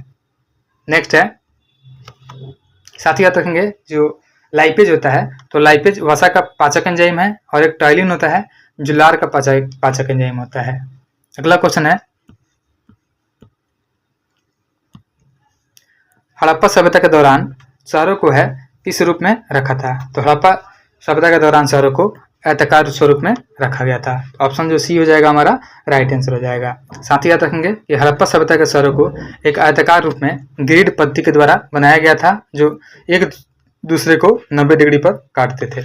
नेक्स्ट है, साथ ही याद रखेंगे जो लाइपेज होता है, तो लाइपेज वसा का पाचक एंजाइम है और एक टाइलिन होता है जो लार का पाचक एंजाइम होता है। अगला क्वेश्चन है, हड़प्पा सभ्यता के दौरान शहरों को है किस रूप में रखा था? तो हड़प्पा सभ्यता के दौरान शहरों को आयताकार स्वरूप में रखा गया था। तो ऑप्शन जो सी हो जाएगा हमारा राइट आंसर हो जाएगा। साथ ही याद रखेंगे कि हड़प्पा सभ्यता के शहरों को एक आयताकार रूप में ग्रिड पद्धति के द्वारा बनाया गया था जो एक दूसरे को 90 डिग्री पर काटते थे।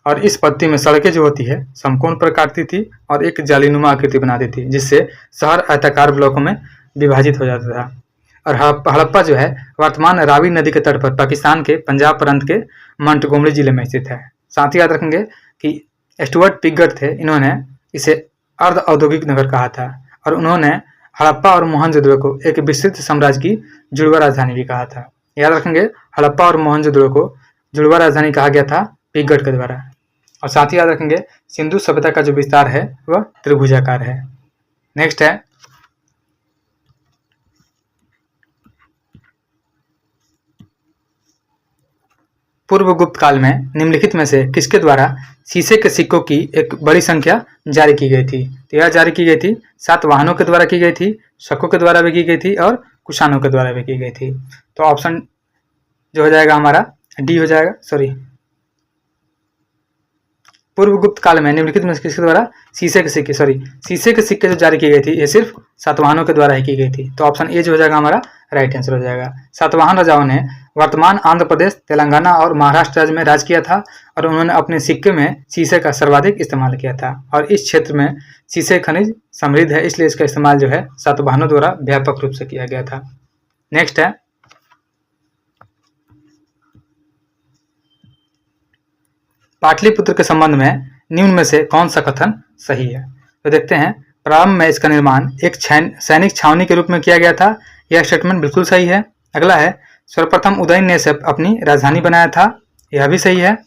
और इस पद्धति में सड़कें जो होती है समकोण पर काटती थी और एक जालीनुमा आकृति बनाती थी, जिससे शहर आयताकार ब्लॉकों में विभाजित हो जाता था। और हड़प्पा जो है वर्तमान रावी नदी के तट पर पाकिस्तान के पंजाब प्रांत के मोंटगोमरी जिले में स्थित है। साथ ही याद रखेंगे कि स्टुअर्ट पिगट थे, इन्होंने इसे अर्ध औद्योगिक नगर कहा था और उन्होंने हड़प्पा और मोहनजोदड़ो को एक विस्तृत साम्राज्य की जुड़वा राजधानी भी कहा था। याद रखेंगे, हड़प्पा और मोहनजोदड़ो को जुड़वा राजधानी कहा गया था पिगट के द्वारा। और साथ ही याद रखेंगे सिंधु सभ्यता का जो विस्तार है वह त्रिभुजाकार है। नेक्स्ट है, पूर्व गुप्त काल में निम्नलिखित में से किसके द्वारा शीशे के सिक्कों की एक बड़ी संख्या जारी की गई थी? तो यह जारी की गई थी सातवाहनों के द्वारा की गई थी, शकों के द्वारा भी की गई थी और कुषाणों के द्वारा भी की गई थी। तो ऑप्शन जो हो जाएगा हमारा डी हो जाएगा। पूर्व गुप्त काल में निम्नलिखित में किसके द्वारा शीशे के सिक्के जो जारी की गई थी ये सिर्फ सातवाहनों के द्वारा ही की गई थी। तो ऑप्शन ए जो हो जाएगा हमारा राइट आंसर हो जाएगा। सातवाहन राजाओं ने वर्तमान आंध्र प्रदेश, तेलंगाना और महाराष्ट्र राज्य में राज किया था और उन्होंने अपने सिक्के में शीशे का सर्वाधिक इस्तेमाल किया था। और इस क्षेत्र में शीशे खनिज समृद्ध है, इसलिए इसका इस्तेमाल जो है सातवाहनों द्वारा व्यापक रूप से किया गया था। नेक्स्ट है, पाटलिपुत्र के संबंध में निम्न में से कौन सा कथन सही है? तो देखते हैं, प्रारंभ में इसका निर्माण एक सैनिक छावनी के रूप में किया गया था, यह स्टेटमेंट बिल्कुल सही है। अगला है, सर्वप्रथम उदयन ने इसे अपनी राजधानी बनाया था, यह भी सही है।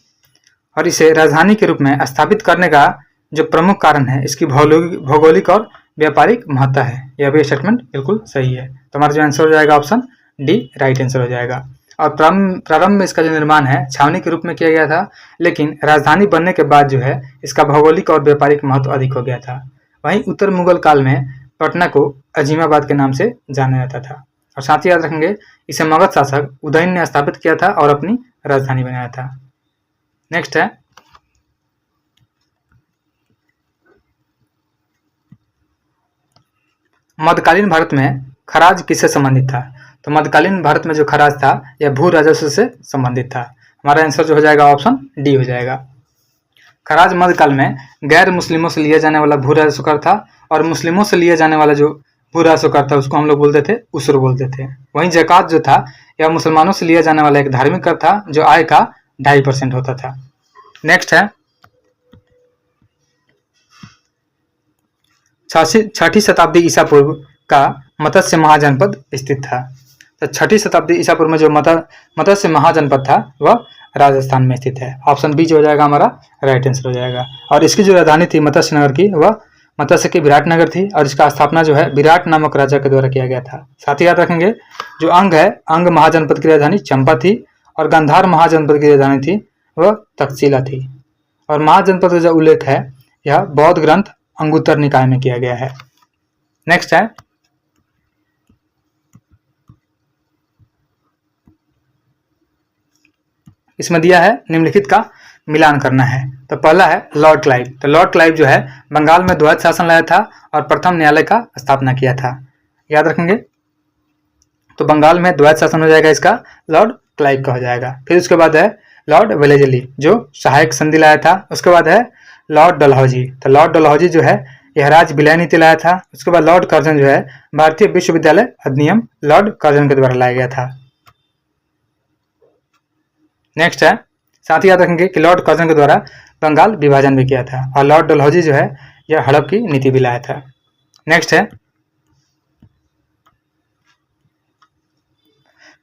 और इसे राजधानी के रूप में स्थापित करने का जो प्रमुख कारण है इसकी भौगोलिक और व्यापारिक महत्ता है, यह भी स्टेटमेंट बिल्कुल सही है। तो हमारा जो आंसर हो जाएगा ऑप्शन डी राइट आंसर हो जाएगा। और प्रारंभ में इसका जो निर्माण है छावनी के रूप में किया गया था, लेकिन राजधानी बनने के बाद जो है इसका भौगोलिक और व्यापारिक महत्व अधिक हो गया था। वहीं उत्तर मुगल काल में पटना को अजीमाबाद के नाम से जाना जाता था। और साथ ही याद रखेंगे, इसे मगध शासक उदयन ने स्थापित किया था और अपनी राजधानी बनाया था। नेक्स्ट है, मध्यकालीन भारत में खराज किससे संबंधित था? तो मध्यकालीन भारत में जो खराज था यह भू राजस्व से संबंधित था। हमारा आंसर जो हो जाएगा ऑप्शन डी हो जाएगा। खराज मध्यकाल में गैर मुस्लिमों से लिया जाने वाला भू राजस्व कर था और मुस्लिमों से लिया जाने वाला जो भू राजस्व कर था उसको हम लोग बोलते थे उसर बोलते थे। वहीं ज़कात जो था यह मुसलमानों से लिया जाने वाला एक धार्मिक कर था जो आय का 2.5% होता था। नेक्स्ट है, 6ठी शताब्दी ईसा पूर्व का मत्स्य महाजनपद स्थित था। तो 6ठी शताब्दी ईसा पूर्व में जो मत्स्य महाजनपद था वह राजस्थान में स्थित है। ऑप्शन बी जो हो जाएगा हमारा राइट आंसर हो जाएगा। और इसकी जो राजधानी थी मत्स्य नगर की वह मत्स्य की विराटनगर थी और इसका स्थापना जो है विराट नामक राजा के द्वारा किया गया था। साथ ही याद रखेंगे, जो अंग है अंग महाजनपद की राजधानी चंपा थी और गांधार महाजनपद की राजधानी थी वह तक्षशिला थी। और महाजनपद का जो उल्लेख है यह बौद्ध ग्रंथ अंगुत्तर निकाय में किया गया है। नेक्स्ट है, इसमें दिया है निम्नलिखित का मिलान करना है। तो पहला है लॉर्ड क्लाइव। तो लॉर्ड क्लाइव जो है बंगाल में द्वैत शासन लाया था और प्रथम न्यायालय का स्थापना किया था। याद रखेंगे, तो बंगाल में द्वैत शासन हो जाएगा, इसका लॉर्ड क्लाइव का हो जाएगा। फिर उसके बाद है लॉर्ड वेलेजली जो सहायक संधि लाया था। उसके बाद है लॉर्ड डलहौजी। तो लॉर्ड डलहौजी जो है यह राज्य विलय नीति लाया था। उसके बाद लॉर्ड कर्जन जो है भारतीय विश्वविद्यालय अधिनियम लॉर्ड कर्जन के द्वारा लाया गया था। नेक्स्ट है, साथ ही याद रखेंगे कि लॉर्ड कर्जन के द्वारा बंगाल विभाजन भी किया था और लॉर्ड डलहौजी जो है यह हड़प की नीति भी लाया था। नेक्स्ट है,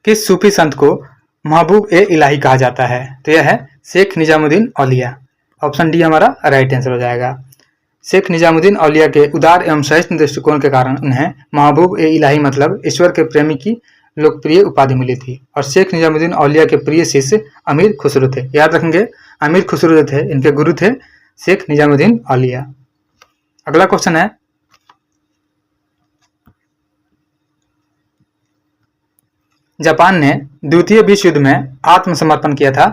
किस सूफी संत को महबूब ए इलाही कहा जाता है? तो यह है शेख निजामुद्दीन औलिया। ऑप्शन डी हमारा राइट आंसर हो जाएगा। शेख निजामुद्दीन औलिया के उदार एवं सहिष्णु दृष्टिकोण के कारण उन्हें महबूब ए इलाही मतलब ईश्वर के प्रेमी की लोकप्रिय उपाधि मिली थी। और शेख निजामुद्दीन औलिया के प्रिय शिष्य अमीर खुसरो थे। याद रखेंगे, अमीर खुसरो जो थे इनके गुरु थे शेख निजामुद्दीन औलिया। अगला क्वेश्चन है, जापान ने द्वितीय विश्व युद्ध में आत्मसमर्पण किया था।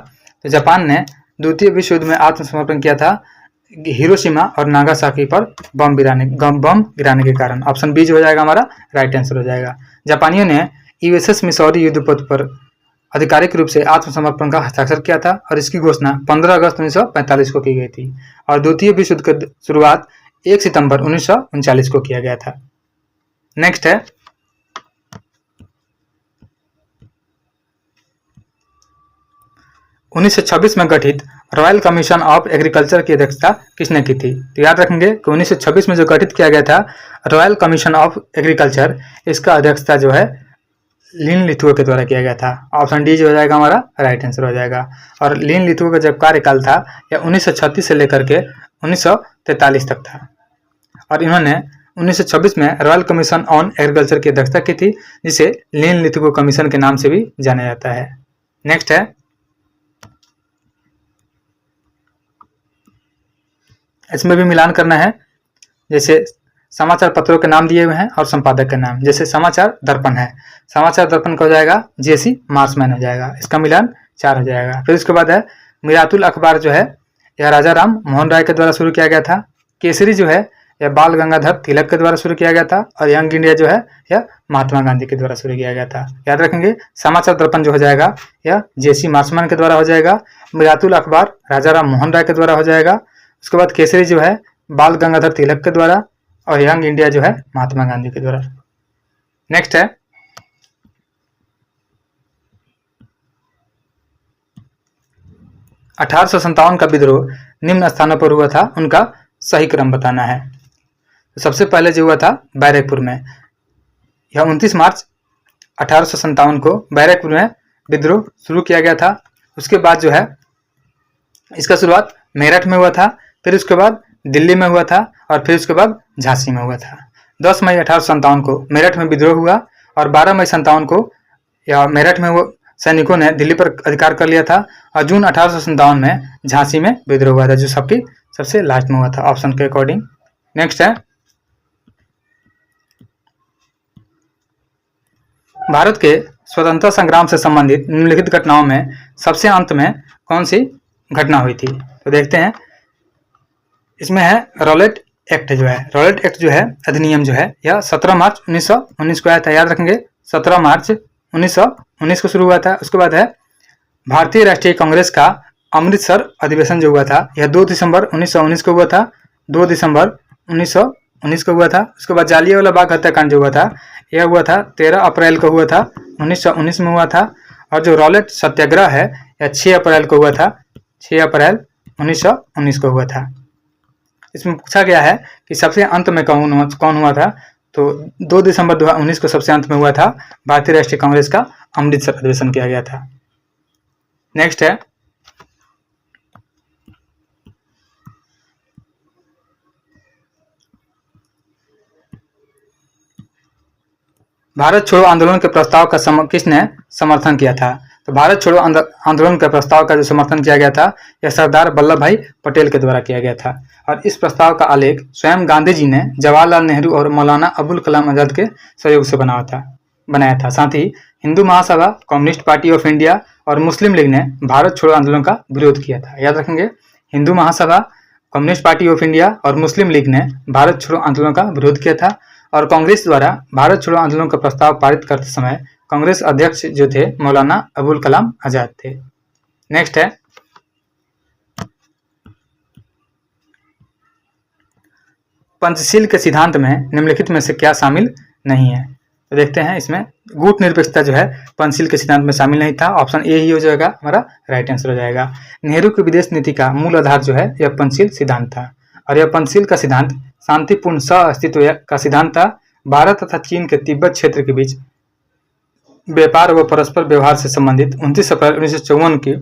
तो जापान ने द्वितीय विश्व युद्ध में आत्मसमर्पण किया था हिरोशिमा और नागासाकी पर बम गिराने के कारण। ऑप्शन बी जो हो जाएगा हमारा राइट आंसर हो जाएगा। जापानियों ने यूएसएस मिसौरी युद्धपोत पर आधिकारिक रूप से आत्मसमर्पण का हस्ताक्षर किया था और इसकी घोषणा 15 अगस्त 1945 को की गई थी और द्वितीय विश्व युद्ध की शुरुआत 1 सितंबर 1939 को किया गया था। नेक्स्ट है, 1926 में गठित रॉयल कमीशन ऑफ एग्रीकल्चर की अध्यक्षता किसने की थी? तो याद रखेंगे कि 1926 में जो गठित किया गया था रॉयल कमीशन ऑफ एग्रीकल्चर, इसका अध्यक्षता जो है लिन लिथुओ के द्वारा किया गया था। ऑप्शन डी जो हो जाएगा हमारा राइट आंसर हो जाएगा। और लिन लिथुओ का जब कार्यकाल था यह 1936 से लेकर के 1943 तक था और इन्होंने 1926 में रॉयल कमीशन ऑन एग्रीकल्चर की अध्यक्षता की थी, जिसे लिन लिथुओ कमीशन के नाम से भी जाना जाता है। नेक्स्ट है, इसमें भी मिलान करना है, जैसे समाचार पत्रों के नाम दिए हुए हैं और संपादक के नाम। जैसे समाचार दर्पण है, समाचार दर्पण का हो जाएगा जेसी मार्समैन हो जाएगा, इसका मिलान 4 हो जाएगा। फिर उसके बाद है मिरातुल अखबार जो है यह राजा राम मोहन राय के द्वारा शुरू किया गया था। केसरी जो है यह बाल गंगाधर तिलक के द्वारा शुरू किया गया था और यंग इंडिया जो है यह महात्मा गांधी के द्वारा शुरू किया गया था। याद रखेंगे, समाचार दर्पण जो हो जाएगा यह जेसी मार्समैन के द्वारा हो जाएगा, मिरातुल अखबार राजा राम मोहन राय के द्वारा हो जाएगा, उसके बाद केसरी जो है बाल गंगाधर तिलक के द्वारा और यंग इंडिया जो है महात्मा गांधी के द्वारा। नेक्स्ट है, $1857 का विद्रोह निम्न स्थानों पर हुआ था, उनका सही क्रम बताना है। तो सबसे पहले जो हुआ था बैरकपुर में, यह 29 मार्च 1857 को बैरकपुर में विद्रोह शुरू किया गया था। उसके बाद जो है इसका शुरुआत मेरठ में हुआ था, फिर उसके बाद दिल्ली में हुआ था और फिर उसके बाद झांसी में हुआ था। 10 मई 1857 को मेरठ में विद्रोह हुआ और 12 मई 57 को या मेरठ में वो सैनिकों ने दिल्ली पर अधिकार कर लिया था और जून 1857 में झांसी में विद्रोह हुआ था, जो सबसे लास्ट में हुआ था ऑप्शन के अकॉर्डिंग। नेक्स्ट है, भारत के स्वतंत्रता संग्राम से संबंधित निम्नलिखित घटनाओं में सबसे अंत में कौन सी घटना हुई थी? तो देखते हैं, इसमें है रॉलेट एक्ट जो है, रॉलेट एक्ट जो है अधिनियम जो है यह 17 मार्च 1919 को आया था। याद रखेंगे 17 मार्च 1919 को शुरू हुआ था। उसके बाद है भारतीय राष्ट्रीय कांग्रेस का अमृतसर अधिवेशन जो हुआ था यह 2 दिसंबर 1919 को हुआ था, 2 दिसंबर 1919 को हुआ था। उसके बाद जालियांवाला बाग हत्याकांड जो हुआ था यह हुआ था 13 अप्रैल को हुआ था, 1919 में हुआ था। और जो रॉलेट सत्याग्रह है यह 6 अप्रैल को हुआ था, 6 अप्रैल 1919 को हुआ था। इसमें पूछा गया है कि सबसे अंत में कौन हुआ था, तो 2 दिसंबर 2019 को सबसे अंत में हुआ था, भारतीय राष्ट्रीय कांग्रेस का अमृतसर अधिवेशन किया गया था। नेक्स्ट है, भारत छोड़ो आंदोलन के प्रस्ताव का किसने समर्थन किया था? तो भारत छोड़ो आंदोलन के प्रस्ताव का जो समर्थन किया गया था यह सरदार वल्लभ भाई पटेल के द्वारा किया गया था और इस प्रस्ताव का आलेख स्वयं गांधी जी ने जवाहरलाल नेहरू और मौलाना अबुल कलाम आजाद के सहयोग से बनाया था। साथ ही Hindu Mahasabha, communist party of India और मुस्लिम लीग ने भारत छोड़ो आंदोलन का विरोध किया था। याद रखेंगे, Hindu Mahasabha, communist party of India और मुस्लिम लीग ने भारत छोड़ो आंदोलन का विरोध किया था और कांग्रेस द्वारा भारत छोड़ो आंदोलन का प्रस्ताव पारित करते समय कांग्रेस अध्यक्ष जो थे मौलाना अबुल कलाम आजाद थे। नेक्स्ट है, पंचशील के सिद्धांत में निम्नलिखित में से क्या शामिल नहीं है? तो देखते हैं, इसमें गुट निरपेक्षता जो है पंचशील के सिद्धांत में शामिल नहीं था। ऑप्शन ए ही हो जाएगा, हमारा राइट आंसर हो जाएगा। नेहरू की विदेश नीति का मूल आधार जो है यह पंचशील सिद्धांत था, और यह पंचशील का सिद्धांत शांतिपूर्ण सह अस्तित्व का सिद्धांत था। भारत तथा चीन के तिब्बत क्षेत्र के बीच व्यापार व परस्पर व्यवहार से संबंधित 29 अप्रैल 1954 की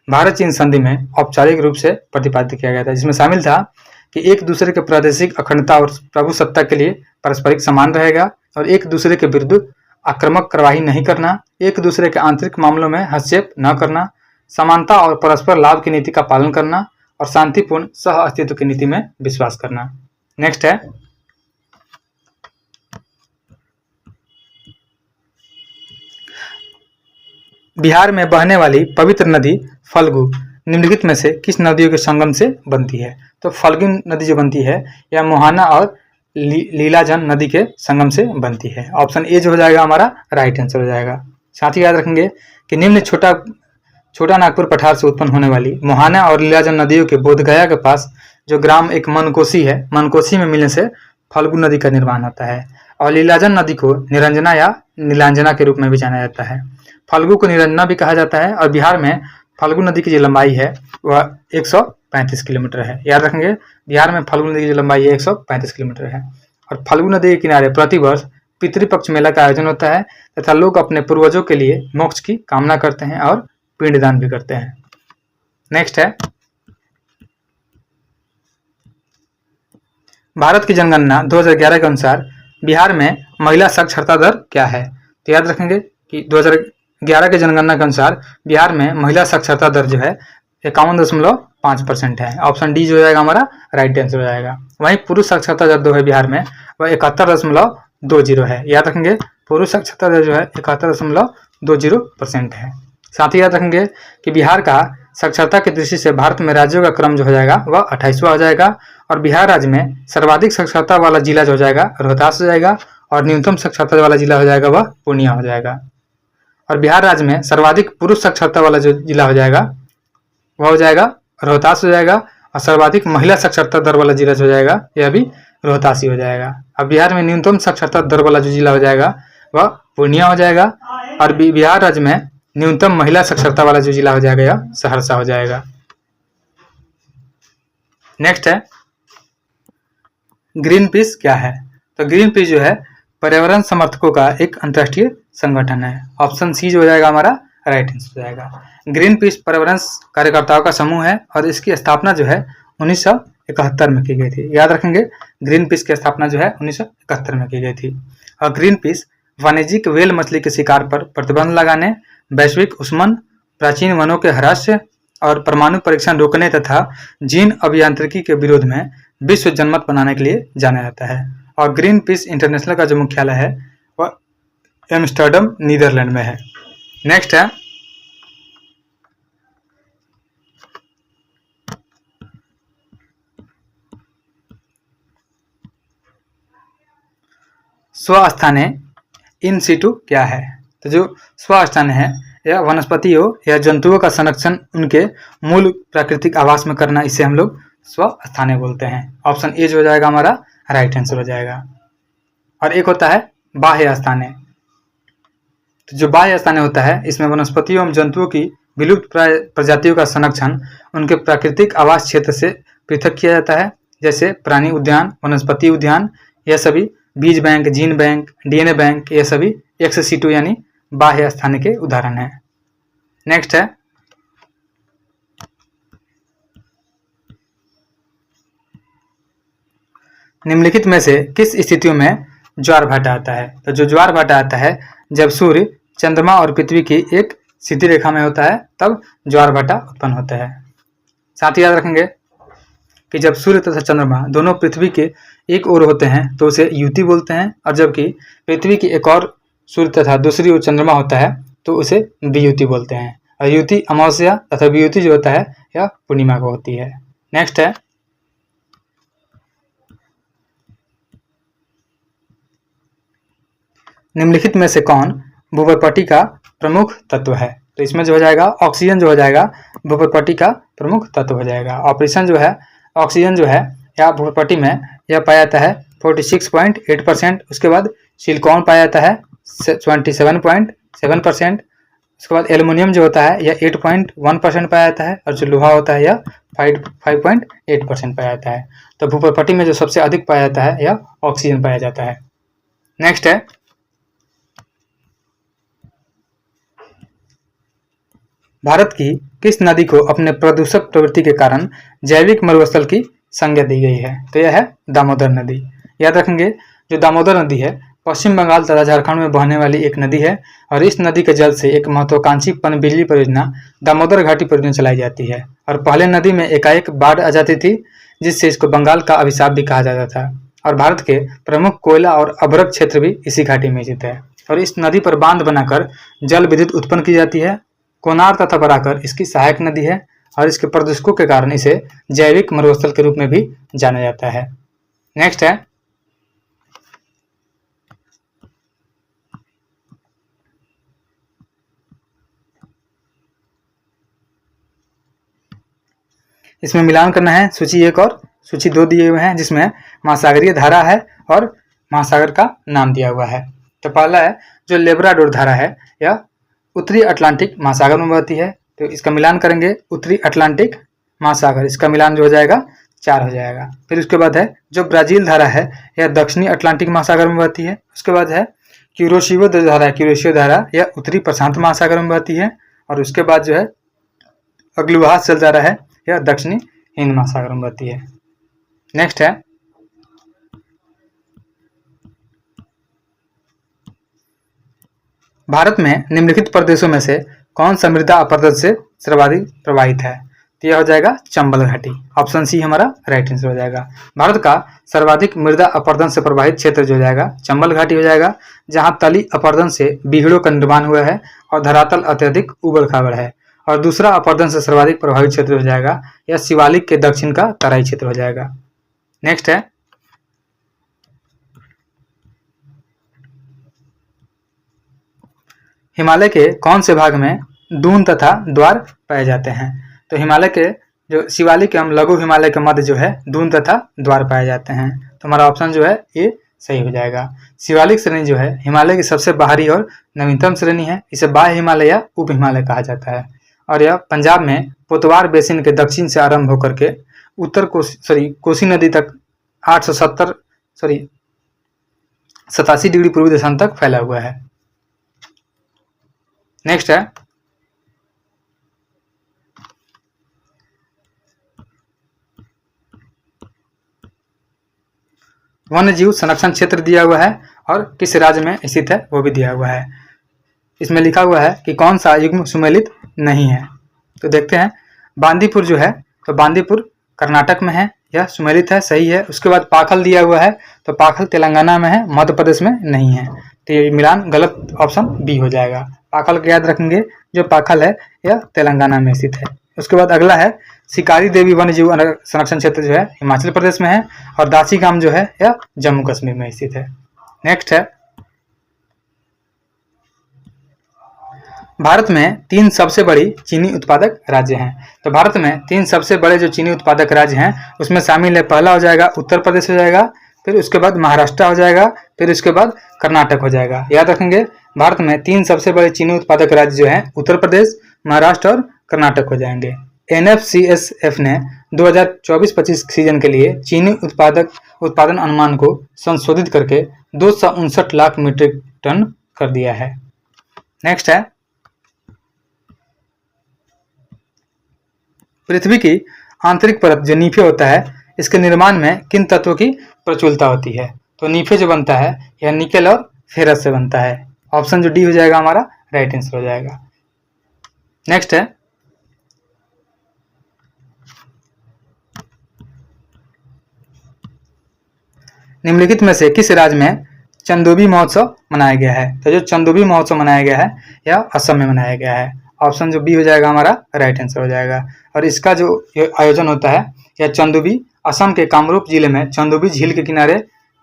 भारत चीन संधि में औपचारिक रूप से प्रतिपादित किया गया था, जिसमें शामिल था कि एक दूसरे के प्रादेशिक अखंडता और प्रभुसत्ता के लिए पारस्परिक सम्मान रहेगा, और एक दूसरे के विरुद्ध आक्रामक कार्यवाही नहीं करना, एक दूसरे के आंतरिक मामलों में हस्तक्षेप न करना, समानता और परस्पर लाभ की नीति का पालन करना, और शांतिपूर्ण सह अस्तित्व की नीति में विश्वास करना। नेक्स्ट है, बिहार में बहने वाली पवित्र नदी फल्गु निम्नलिखित में से किस नदियों के संगम से बनती है? तो फल्गु नदी जो बनती है यह मोहाना और लीलाजन नदी के संगम से बनती है। ऑप्शन ए जो हो जाएगा हमारा राइट आंसर हो जाएगा। साथ ही याद रखेंगे कि निम्न छोटा नागपुर पठार से उत्पन्न होने वाली मोहाना और लीलाजन नदियों के बोधगया के पास जो ग्राम एक मनकोसी है, मनकोसी में मिलने से फल्गु नदी का निर्माण होता है, और लीलाजन नदी को निरंजना या नीलांजना के रूप में भी जाना जाता है। फल्गु को निरंजना भी कहा जाता है, और बिहार में फल्गु नदी की जो लंबाई है वह 135 किलोमीटर है। याद रखेंगे, बिहार में फल्गु नदी की जो लंबाई है 135 किलोमीटर है। और फल्गु नदी के किनारे प्रतिवर्ष पितृपक्ष मेला का आयोजन होता है तथा लोग अपने पूर्वजों के लिए मोक्ष की कामना करते हैं और पिंडदान भी करते हैं। नेक्स्ट है, भारत की जनगणना 2011 के अनुसार बिहार में महिला साक्षरता दर क्या है? तो याद रखेंगे कि 2011 के जनगणना के अनुसार बिहार में महिला साक्षरता दर जो है 51.5% है। ऑप्शन डी जो हो जाएगा हमारा राइट आंसर हो जाएगा। वहीं पुरुष साक्षरता दर जो है बिहार में वह 71.20 है। याद रखेंगे, पुरुष साक्षरता दर जो है 71.20% है। साथ ही याद रखेंगे कि बिहार का साक्षरता की दृष्टि से भारत में राज्यों का क्रम जो हो जाएगा वह 28वां हो जाएगा, और बिहार राज्य में सर्वाधिक साक्षरता वाला जिला जो हो जाएगा रोहतास हो जाएगा, और न्यूनतम साक्षरता वाला जिला हो जाएगा वह पूर्णिया हो जाएगा। और बिहार राज्य में सर्वाधिक पुरुष साक्षरता वाला जो जिला हो जाएगा वह हो जाएगा रोहतास हो जाएगा, और सर्वाधिक महिला साक्षरता दर वाला जिला जो हो जाएगा यह भी रोहतास ही हो जाएगा। अब बिहार में न्यूनतम साक्षरता दर वाला जो जिला हो जाएगा वह पूर्णिया हो जाएगा, और बिहार राज्य में न्यूनतम महिला साक्षरता वाला जो जिला हो जाएगा यह सहरसा हो जाएगा। नेक्स्ट है, ग्रीन पीस क्या है? तो ग्रीन पीस जो है पर्यावरण समर्थकों का एक अंतर्राष्ट्रीय संगठन है। ऑप्शन सी जो हो जाएगा हमारा राइट आंसर हो जाएगा। ग्रीन पीस पर्यावरण कार्यकर्ताओं का समूह है, और इसकी स्थापना जो है 1971 में की गई थी। याद रखेंगे, ग्रीन पीस की स्थापना जो है 1971 में की गई थी। और ग्रीन पीस वाणिज्यिक व्हेल मछली के शिकार पर प्रतिबंध लगाने, वैश्विक उष्मन, प्राचीन वनों के ह्रास और परमाणु परीक्षण रोकने तथा जीन अभियांत्रिकी के विरोध में विश्व जनमत बनाने के लिए जाना जाता है। और ग्रीन पीस इंटरनेशनल का जो मुख्यालय है वह एम्स्टर्डम नीदरलैंड में है। नेक्स्ट है, स्वस्थाने इन सीटू क्या है? तो जो स्वस्थाने है यह वनस्पतियों या जंतुओं का संरक्षण उनके मूल प्राकृतिक आवास में करना, इसे हम लोग स्वस्थाने बोलते हैं। ऑप्शन ए जो हो जाएगा हमारा राइट आंसर हो जाएगा। और एक होता है बाह्य स्थाने। तो जो बाह्य स्थाने होता है इसमें वनस्पतियों एवं जंतुओं की विलुप्त प्रजातियों का संरक्षण उनके प्राकृतिक आवास क्षेत्र से पृथक किया जाता है, जैसे प्राणी उद्यान, वनस्पति उद्यान, यह सभी बीज bank, gene bank, DNA bank, यह सभी एक्स सीटू यानी बाह्य स्थान के उदाहरण हैं। नेक्स्ट है, निम्नलिखित में से किस स्थितियों में ज्वार भाटा आता है? तो जो ज्वार भाटा आता है जब सूर्य, चंद्रमा और पृथ्वी की एक सीधी रेखा में होता है तब ज्वार भाटा उत्पन्न होता है। साथ ही याद रखेंगे कि जब सूर्य तथा चंद्रमा दोनों पृथ्वी के एक ओर होते हैं तो उसे युति बोलते हैं, और जबकि पृथ्वी की एक और सूर्य तथा दूसरी ओर चंद्रमा होता है तो उसे वियुति बोलते हैं। और युति अमावस्या तथा वियुति जो होता है यह पूर्णिमा को होती है। नेक्स्ट है, निम्नलिखित में से कौन भूपर्पटी का प्रमुख तत्व है? तो इसमें जो हो जाएगा ऑक्सीजन जो हो जाएगा भूपर्पटी का प्रमुख तत्व हो जाएगा। ऑपरेशन जो है ऑक्सीजन जो है या भूपर्पटी में यह पाया जाता है 46.8%। उसके बाद सिलिकॉन पाया जाता है 27.7%। उसके बाद एल्युमिनियम जो होता है यह 8.1% पाया जाता है, और जो लोहा होता है यह 5.8% पाया जाता है। तो भूपर्पटी में जो सबसे अधिक पाया जाता है यह ऑक्सीजन पाया जाता है। नेक्स्ट है, भारत की किस नदी को अपने प्रदूषक प्रवृत्ति के कारण जैविक मरुस्थल की संज्ञा दी गई है? तो यह है दामोदर नदी। याद रखेंगे, जो दामोदर नदी है पश्चिम बंगाल तथा झारखंड में बहने वाली एक नदी है, और इस नदी के जल से एक महत्वाकांक्षी पनबिजली परियोजना दामोदर घाटी परियोजना चलाई जाती है। और पहले नदी में एकाएक बाढ़ आ जाती थी, जिससे इसको बंगाल का अभिशाप भी कहा जाता था। और भारत के प्रमुख कोयला और अभ्रक क्षेत्र भी इसी घाटी में स्थित है। और इस नदी पर बांध बनाकर जल विद्युत उत्पन्न की जाती है। कोनार तथा बराकर इसकी सहायक नदी है, और इसके प्रदूषकों के कारण इसे जैविक मरुस्थल के रूप में भी जाना जाता है। नेक्स्ट है, इसमें मिलान करना है सूची 1 और सूची 2 दिए हुए हैं, जिसमें महासागरीय धारा है और महासागर का नाम दिया हुआ है। तो पहला है जो लेब्राडोर धारा है, यह उत्तरी अटलांटिक महासागर में बहती है। तो इसका मिलान करेंगे उत्तरी अटलांटिक महासागर, इसका मिलान जो हो जाएगा 4 हो जाएगा। फिर उसके बाद है जो ब्राजील धारा है, यह दक्षिणी अटलांटिक महासागर में बहती है। उसके बाद है क्यूरोशियो धारा है, क्यूरोशियो धारा यह उत्तरी प्रशांत महासागर में बहती है। और उसके बाद जो है अग्लुहास जल धारा है, यह दक्षिणी हिंद महासागर में बहती है। नेक्स्ट है, भारत में निम्नलिखित प्रदेशों में से कौन सा मृदा अपरदन से सर्वाधिक प्रभावित है? तो यह हो जाएगा चंबल घाटी। ऑप्शन सी हमारा राइट आंसर हो जाएगा। भारत का सर्वाधिक मृदा अपरदन से प्रभावित क्षेत्र जो हो जाएगा चंबल घाटी हो जाएगा, जहां तली अपरदन से बीहड़ों का निर्माण हुआ है और धरातल अत्यधिक उबड़ खाबड़ है। और दूसरा अपरदन से सर्वाधिक प्रभावित क्षेत्र हो जाएगा यह शिवालिक के दक्षिण का तराई क्षेत्र हो जाएगा। नेक्स्ट है, हिमालय के कौन से भाग में दून तथा द्वार पाए जाते हैं? तो हिमालय के जो शिवालिक एवं लघु हिमालय के मध्य जो है दून तथा द्वार पाए जाते हैं। तो हमारा ऑप्शन जो है ये सही हो जाएगा। शिवालिक श्रेणी जो है हिमालय की सबसे बाहरी और नवीनतम श्रेणी है। इसे बाह्य हिमालय या उप हिमालय कहा जाता है, और यह पंजाब में पोतवार बेसिन के दक्षिण से आरंभ होकर के उत्तर कोसी नदी तक 87 डिग्री पूर्वी देशांत तक फैला हुआ है। नेक्स्ट है, वन्य जीव संरक्षण क्षेत्र दिया हुआ है और किस राज्य में स्थित है वो भी दिया हुआ है। इसमें लिखा हुआ है कि कौन सा युग्म सुमेलित नहीं है। तो देखते हैं, बांदीपुर जो है तो बांदीपुर कर्नाटक में है, यह सुमेलित है, सही है। उसके बाद पाखल दिया हुआ है, तो पाखल तेलंगाना में है, मध्य प्रदेश में नहीं है। तो ये मिलान गलत, ऑप्शन बी हो जाएगा। पाखल को याद रखेंगे, जो पाखल है यह तेलंगाना में स्थित है। उसके बाद अगला है शिकारी देवी वन्य जीव संरक्षण क्षेत्र जो है हिमाचल प्रदेश में है, और दासी गांव जो है यह जम्मू कश्मीर में स्थित है। नेक्स्ट है, भारत में 3 सबसे बड़ी चीनी उत्पादक राज्य हैं। तो भारत में 3 सबसे बड़े जो चीनी उत्पादक राज्य हैं उसमें शामिल है, पहला हो जाएगा उत्तर प्रदेश हो जाएगा, फिर उसके बाद महाराष्ट्र हो जाएगा, फिर उसके बाद कर्नाटक हो जाएगा। याद रखेंगे, भारत में 3 सबसे बड़े चीनी उत्पादक राज्य जो हैं उत्तर प्रदेश, महाराष्ट्र और कर्नाटक हो जाएंगे। NFCSF ने 2024-25 सीजन के लिए चीनी उत्पादन अनुमान को संशोधित करके 259 लाख मीट्रिक टन कर दिया है। नेक्स्ट है, पृथ्वी की आंतरिक परत जो नीफे होता है, इसके निर्माण में किन तत्वों की प्रचुरता होती है? तो नीफे जो बनता है यह निकेल और फेरस से बनता है। ऑप्शन जो डी हो जाएगा हमारा राइट आंसर हो जाएगा। नेक्स्ट है, निम्नलिखित में से किस राज्य में चंदोबी महोत्सव मनाया गया है? तो जो चंदोबी महोत्सव मनाया गया है यह असम में मनाया गया है। ऑप्शन जो बी हो जाएगा हमारा राइट आंसर हो जाएगा। और इसका जो आयोजन होता है यह चंदोबी असम के कामरूप जिले में चंदोबी झील के किनारे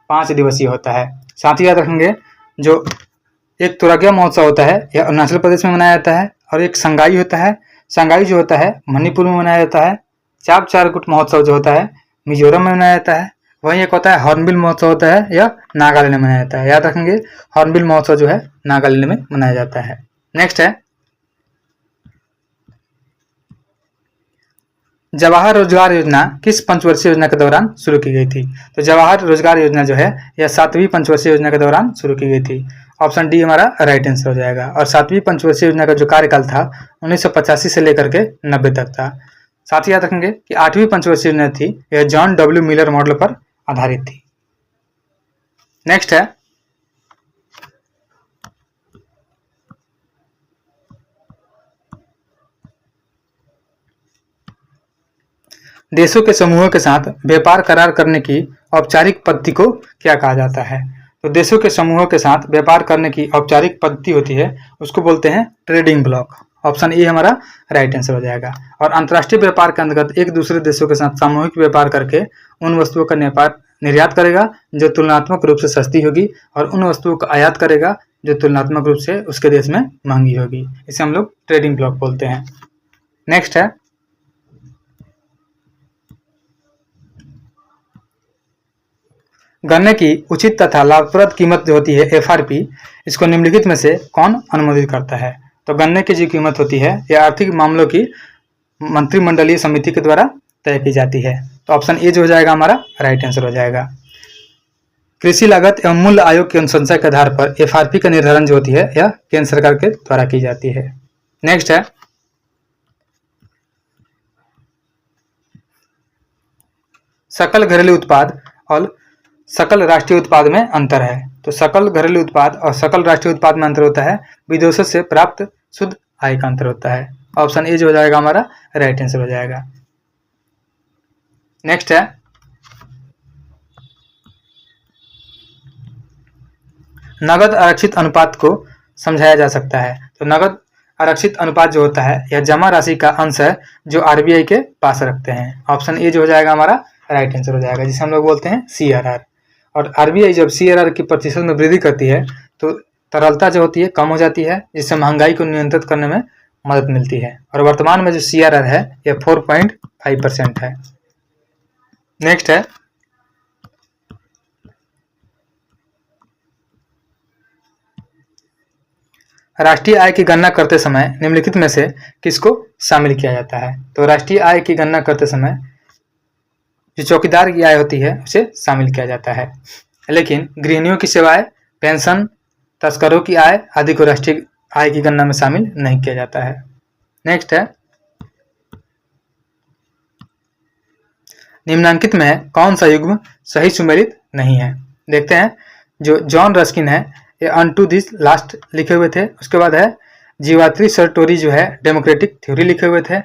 5 दिवसीय होता है। साथ ही याद रखेंगे, जो एक तुरागिया महोत्सव होता है यह अरुणाचल प्रदेश में मनाया जाता है, और एक संगाई होता है, संगाई जो होता है मणिपुर में मनाया जाता है। चाप चारकुट महोत्सव जो होता है मिजोरम में मनाया जाता है। वहीं एक होता है हॉर्नबिल महोत्सव होता है, यह नागालैंड में मनाया जाता है। याद रखेंगे हॉर्नबिल महोत्सव जो है नागालैंड में मनाया जाता है। नेक्स्ट है जवाहर रोजगार योजना किस पंचवर्षीय योजना के दौरान शुरू की गई थी? तो जवाहर रोजगार योजना जो है यह 7वीं पंचवर्षीय योजना के दौरान शुरू की गई थी। ऑप्शन डी हमारा राइट आंसर हो जाएगा। और 7वीं पंचवर्षीय योजना का जो कार्यकाल था 1985 से लेकर के 90 तक था। साथ ही याद रखेंगे कि 8वीं पंचवर्षीय योजना थी यह जॉन डब्ल्यू मिलर मॉडल पर आधारित थी। नेक्स्ट है देशों के समूहों के साथ व्यापार करार करने की औपचारिक पद्धति को क्या कहा जाता है? तो देशों के समूहों के साथ व्यापार करने की औपचारिक पद्धति होती है उसको बोलते हैं ट्रेडिंग ब्लॉक। ऑप्शन ए हमारा राइट आंसर हो जाएगा। और अंतर्राष्ट्रीय व्यापार के अंतर्गत एक दूसरे देशों के साथ सामूहिक व्यापार करके उन वस्तुओं का निर्यात करेगा जो तुलनात्मक रूप से सस्ती होगी और उन वस्तुओं का आयात करेगा जो तुलनात्मक रूप से उसके देश में महंगी होगी। इसे हम लोग ट्रेडिंग ब्लॉक बोलते हैं। नेक्स्ट है गन्ने की उचित तथा लाभप्रद कीमत जो होती है FRP, इसको निम्नलिखित में से कौन अनुमोदित करता है? तो गन्ने की जो कीमत होती है यह आर्थिक मामलों की मंत्रिमंडलीय समिति के द्वारा तय की जाती है। तो ऑप्शन ए जो हो जाएगा हमारा राइट आंसर हो जाएगा। कृषि लागत एवं मूल्य आयोग की अनुशंसा के आधार पर FRP का निर्धारण जो होती है यह केंद्र सरकार के द्वारा की जाती है। नेक्स्ट है सकल घरेलू उत्पाद और सकल राष्ट्रीय उत्पाद में अंतर है। तो सकल घरेलू उत्पाद और सकल राष्ट्रीय उत्पाद में अंतर होता है विदेशों से प्राप्त शुद्ध आय का अंतर होता है। ऑप्शन ए जो हो जाएगा हमारा राइट आंसर हो जाएगा। नेक्स्ट है नगद आरक्षित अनुपात को समझाया जा सकता है। तो नगद आरक्षित अनुपात जो होता है यह जमा राशि का अंश है जो RBI के पास रखते हैं। ऑप्शन ए जो हो जाएगा हमारा राइट आंसर हो जाएगा, जिसे हम लोग बोलते हैं CRR। और RBI जब CRR की प्रतिशत में वृद्धि करती है तो तरलता जो होती है कम हो जाती है, जिससे महंगाई को नियंत्रित करने में मदद मिलती है। और वर्तमान में जो CRR है यह 4.5% है। नेक्स्ट है राष्ट्रीय आय की गणना करते समय निम्नलिखित में से किसको शामिल किया जाता है? तो राष्ट्रीय आय की गणना करते समय जो चौकीदार की आय होती है उसे शामिल किया जाता है, लेकिन गृहिणियों की सेवाएं, पेंशन, तस्करों की आय आदि को राष्ट्रीय आय की गणना में शामिल नहीं किया जाता है। नेक्स्ट है निम्नांकित में कौन सा युग्म सही सुमेलित नहीं है? देखते हैं। जो जॉन रस्किन है ये अनटू दिस लास्ट लिखे हुए थे। उसके बाद है जीवात्री सरटोरी जो है डेमोक्रेटिक थ्योरी लिखे हुए थे।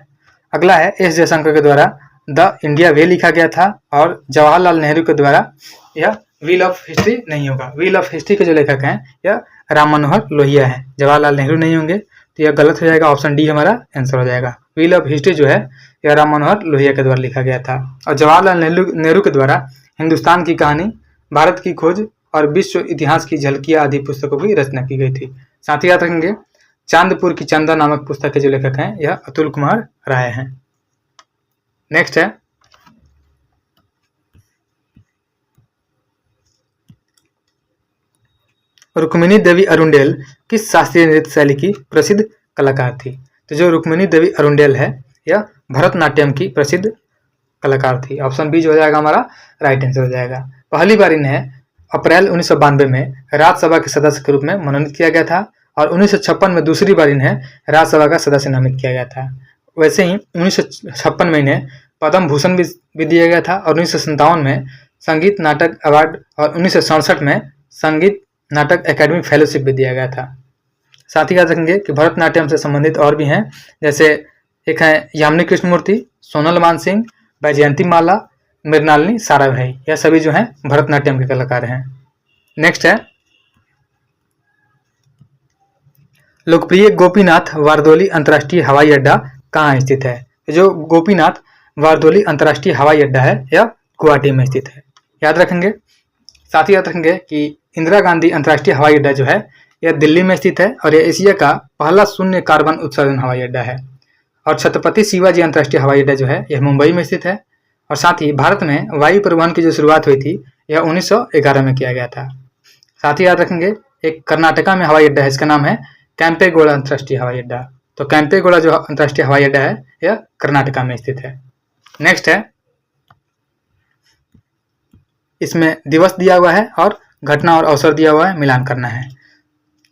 अगला है S जयशंकर के द्वारा द इंडिया वे लिखा गया था। और जवाहरलाल नेहरू के द्वारा यह व्हील ऑफ हिस्ट्री नहीं होगा। व्हील ऑफ हिस्ट्री के जो लेखक हैं यह राम मनोहर लोहिया है, जवाहरलाल नेहरू नहीं होंगे, तो यह गलत हो जाएगा। ऑप्शन डी हमारा आंसर हो जाएगा। व्हील ऑफ हिस्ट्री जो है यह राम मनोहर लोहिया के द्वारा लिखा गया था। और जवाहरलाल नेहरू के द्वारा हिंदुस्तान की कहानी, भारत की खोज और विश्व इतिहास की झलकियां आदि पुस्तकों की रचना की गई थी। साथ ही याद रखेंगे चांदपुर की चंदा नामक पुस्तक के जो लेखक हैं यह अतुल कुमार राय हैं। नेक्स्ट है रुक्मिणी देवी अरुंडेल किस शास्त्रीय नृत्य शैली की प्रसिद्ध कलाकार थी? तो जो रुक्मिणी देवी अरुंडेल है यह भरतनाट्यम की प्रसिद्ध कलाकार थी। ऑप्शन बी जो हो जाएगा हमारा राइट आंसर हो जाएगा। पहली बार इन्हें अप्रैल 1992 में राज्यसभा के सदस्य के रूप में मनोनीत किया गया था और 1956 में दूसरी बार इन्हें राज्यसभा का सदस्य नामित किया गया था। वैसे ही 1956 में इन्हें पद्म भूषण भी दिया गया था और 1957 में संगीत नाटक अवार्ड और 1967 में संगीत नाटक एकेडमी फेलोशिप भी दिया गया था। साथ ही याद रखेंगे कि भरतनाट्यम से संबंधित और भी हैं, जैसे एक है यामिनी कृष्णमूर्ति, सोनल मानसिंह, वैजयंती माला, मृणालिनी साराभाई, यह सभी जो हैं भरतनाट्यम के कलाकार हैं। नेक्स्ट है लोकप्रिय गोपीनाथ बारदोली अंतर्राष्ट्रीय हवाई अड्डा कहाँ स्थित है? जो गोपीनाथ बारदोली अंतर्राष्ट्रीय हवाई अड्डा है यह गुवाहाटी में स्थित है। याद रखेंगे। साथ ही याद रखेंगे कि इंदिरा गांधी अंतर्राष्ट्रीय हवाई अड्डा जो है यह दिल्ली में स्थित है और यह एशिया का पहला शून्य कार्बन उत्सर्जन हवाई अड्डा है। और छत्रपति शिवाजी अंतर्राष्ट्रीय हवाई अड्डा जो है यह मुंबई में स्थित है। और साथ ही भारत में वायु परिवहन की जो शुरुआत हुई थी यह 1911 में किया गया था। साथ ही याद रखेंगे एक कर्नाटका में हवाई अड्डा है, इसका नाम है कैंपेगौड़ा अंतर्राष्ट्रीय हवाई अड्डा। तो कैंपेगौड़ा जो अंतर्राष्ट्रीय हवाई अड्डा है यह कर्नाटका में स्थित है। नेक्स्ट है, इसमें दिवस दिया हुआ है और घटना और अवसर दिया हुआ है, मिलान करना है।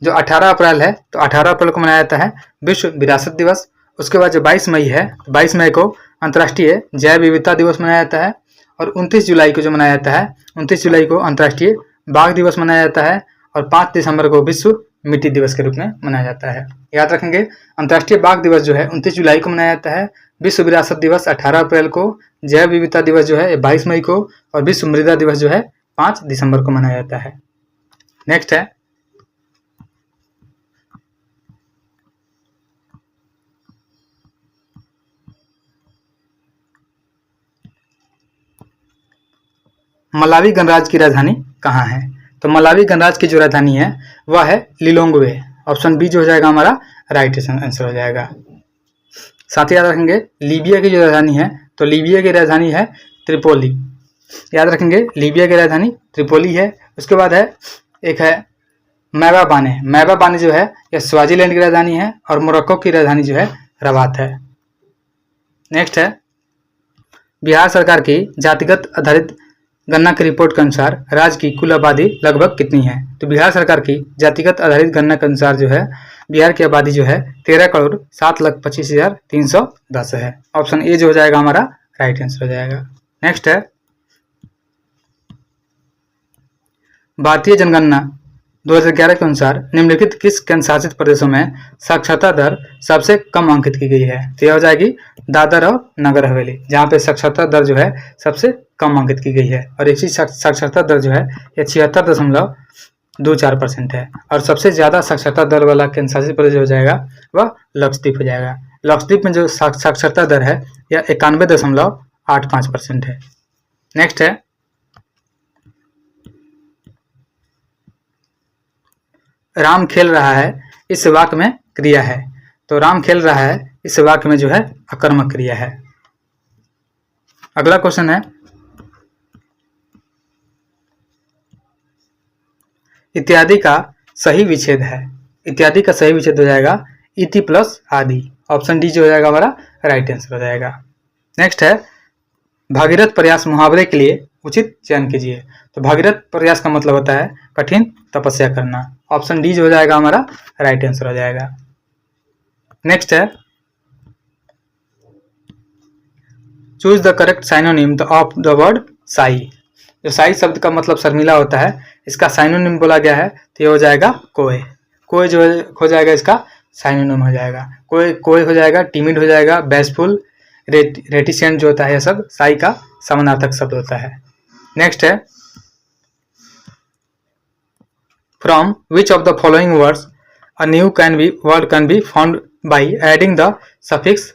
जो 18 अप्रैल है तो 18 अप्रैल को मनाया जाता है विश्व विरासत दिवस। उसके बाद जो 22 मई है तो 22 मई को अंतर्राष्ट्रीय जैव विविधता दिवस मनाया जाता है। और 29 जुलाई को जो मनाया जाता है, 29 जुलाई को अंतर्राष्ट्रीय बाघ दिवस मनाया जाता है। और 5 दिसंबर को विश्व मिट्टी दिवस के रूप में मनाया जाता है। याद रखेंगे अंतर्राष्ट्रीय बाघ दिवस जो है 29 जुलाई को मनाया जाता है, विश्व विरासत दिवस 18 अप्रैल को, जैव विविधता दिवस जो है 22 मई को और विश्व मृदा दिवस जो है 5 दिसंबर को मनाया जाता है। नेक्स्ट है, मलावी गणराज्य की राजधानी कहाँ है? तो मलावी गणराज्य की जो राजधानी है वह है लिलोंगवे। ऑप्शन बी जो हो जाएगा हमारा राइट आंसर हो जाएगा। साथ ही याद रखेंगे लीबिया की जो राजधानी है तो लीबिया की राजधानी है त्रिपोली। याद रखेंगे लीबिया की राजधानी त्रिपोली है। उसके बाद है एक है मैबाबाने। मैबाबाने जो है यह स्वाजीलैंड की राजधानी है और मोरक्को की राजधानी जो है रबात है। नेक्स्ट है, बिहार सरकार की जातिगत आधारित गणना की रिपोर्ट के अनुसार राज्य की कुल आबादी लगभग कितनी है? तो बिहार सरकार की जातिगत आधारित गणना के अनुसार जो है बिहार की आबादी जो है 13,07,25,310 है। ऑप्शन ए जो हो जाएगा हमारा राइट आंसर हो जाएगा। नेक्स्ट है, भारतीय जनगणना 2011 के अनुसार निम्नलिखित किस केंद्र शासित प्रदेशों में साक्षरता दर सबसे कम अंकित की गई है? तो यह हो जाएगी दादर और नगर हवेली, जहाँ पे साक्षरता दर जो है सबसे कम अंकित की गई है। और इसी साक्षरता दर जो है यह 76.24% है। और सबसे ज्यादा साक्षरता दर वाला केंद्र शासित प्रदेश हो जाएगा वह लक्षद्वीप हो जाएगा। लक्षद्वीप में जो साक्षरता दर है यह 91.85% है। नेक्स्ट है, राम खेल रहा है इस वाक्य में क्रिया है। तो राम खेल रहा है इस वाक्य में जो है अकर्मक क्रिया है। अगला क्वेश्चन है, इत्यादि का सही विच्छेद है। इत्यादि का सही विच्छेद हो जाएगा इति प्लस आदि। ऑप्शन डी जो हो जाएगा हमारा राइट आंसर हो जाएगा। नेक्स्ट है, भागीरथ प्रयास मुहावरे के लिए उचित चयन कीजिए। तो भागीरथ प्रयास का मतलब होता है कठिन तपस्या करना। ऑप्शन डी जो हो जाएगा हमारा राइट आंसर हो जाएगा। नेक्स्ट है, choose the correct synonym of the word Sai. जो साई शब्द का मतलब शर्मिला होता है, इसका साइनोनिम बोला गया है तो ये हो जाएगा कोय। कोय जो हो जाएगा इसका साइनोनिम हो जाएगा। कोय हो जाएगा टिमिड हो जाएगा, बैसफुल, रेटिसेंट जो होता है, यह सब साई का समानार्थक शब्द होता है। नेक्स्ट है, from which of the following words a new word can be found by adding the suffix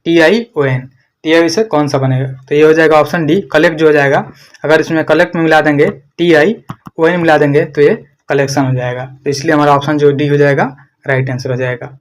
TION। TION से कौन सा बनेगा? तो ये हो जाएगा ऑप्शन डी कलेक्ट जो हो जाएगा। अगर इसमें कलेक्ट में मिला देंगे TION मिला देंगे तो ये कलेक्शन हो जाएगा। तो इसलिए हमारा ऑप्शन जो डी हो जाएगा राइट आंसर हो जाएगा।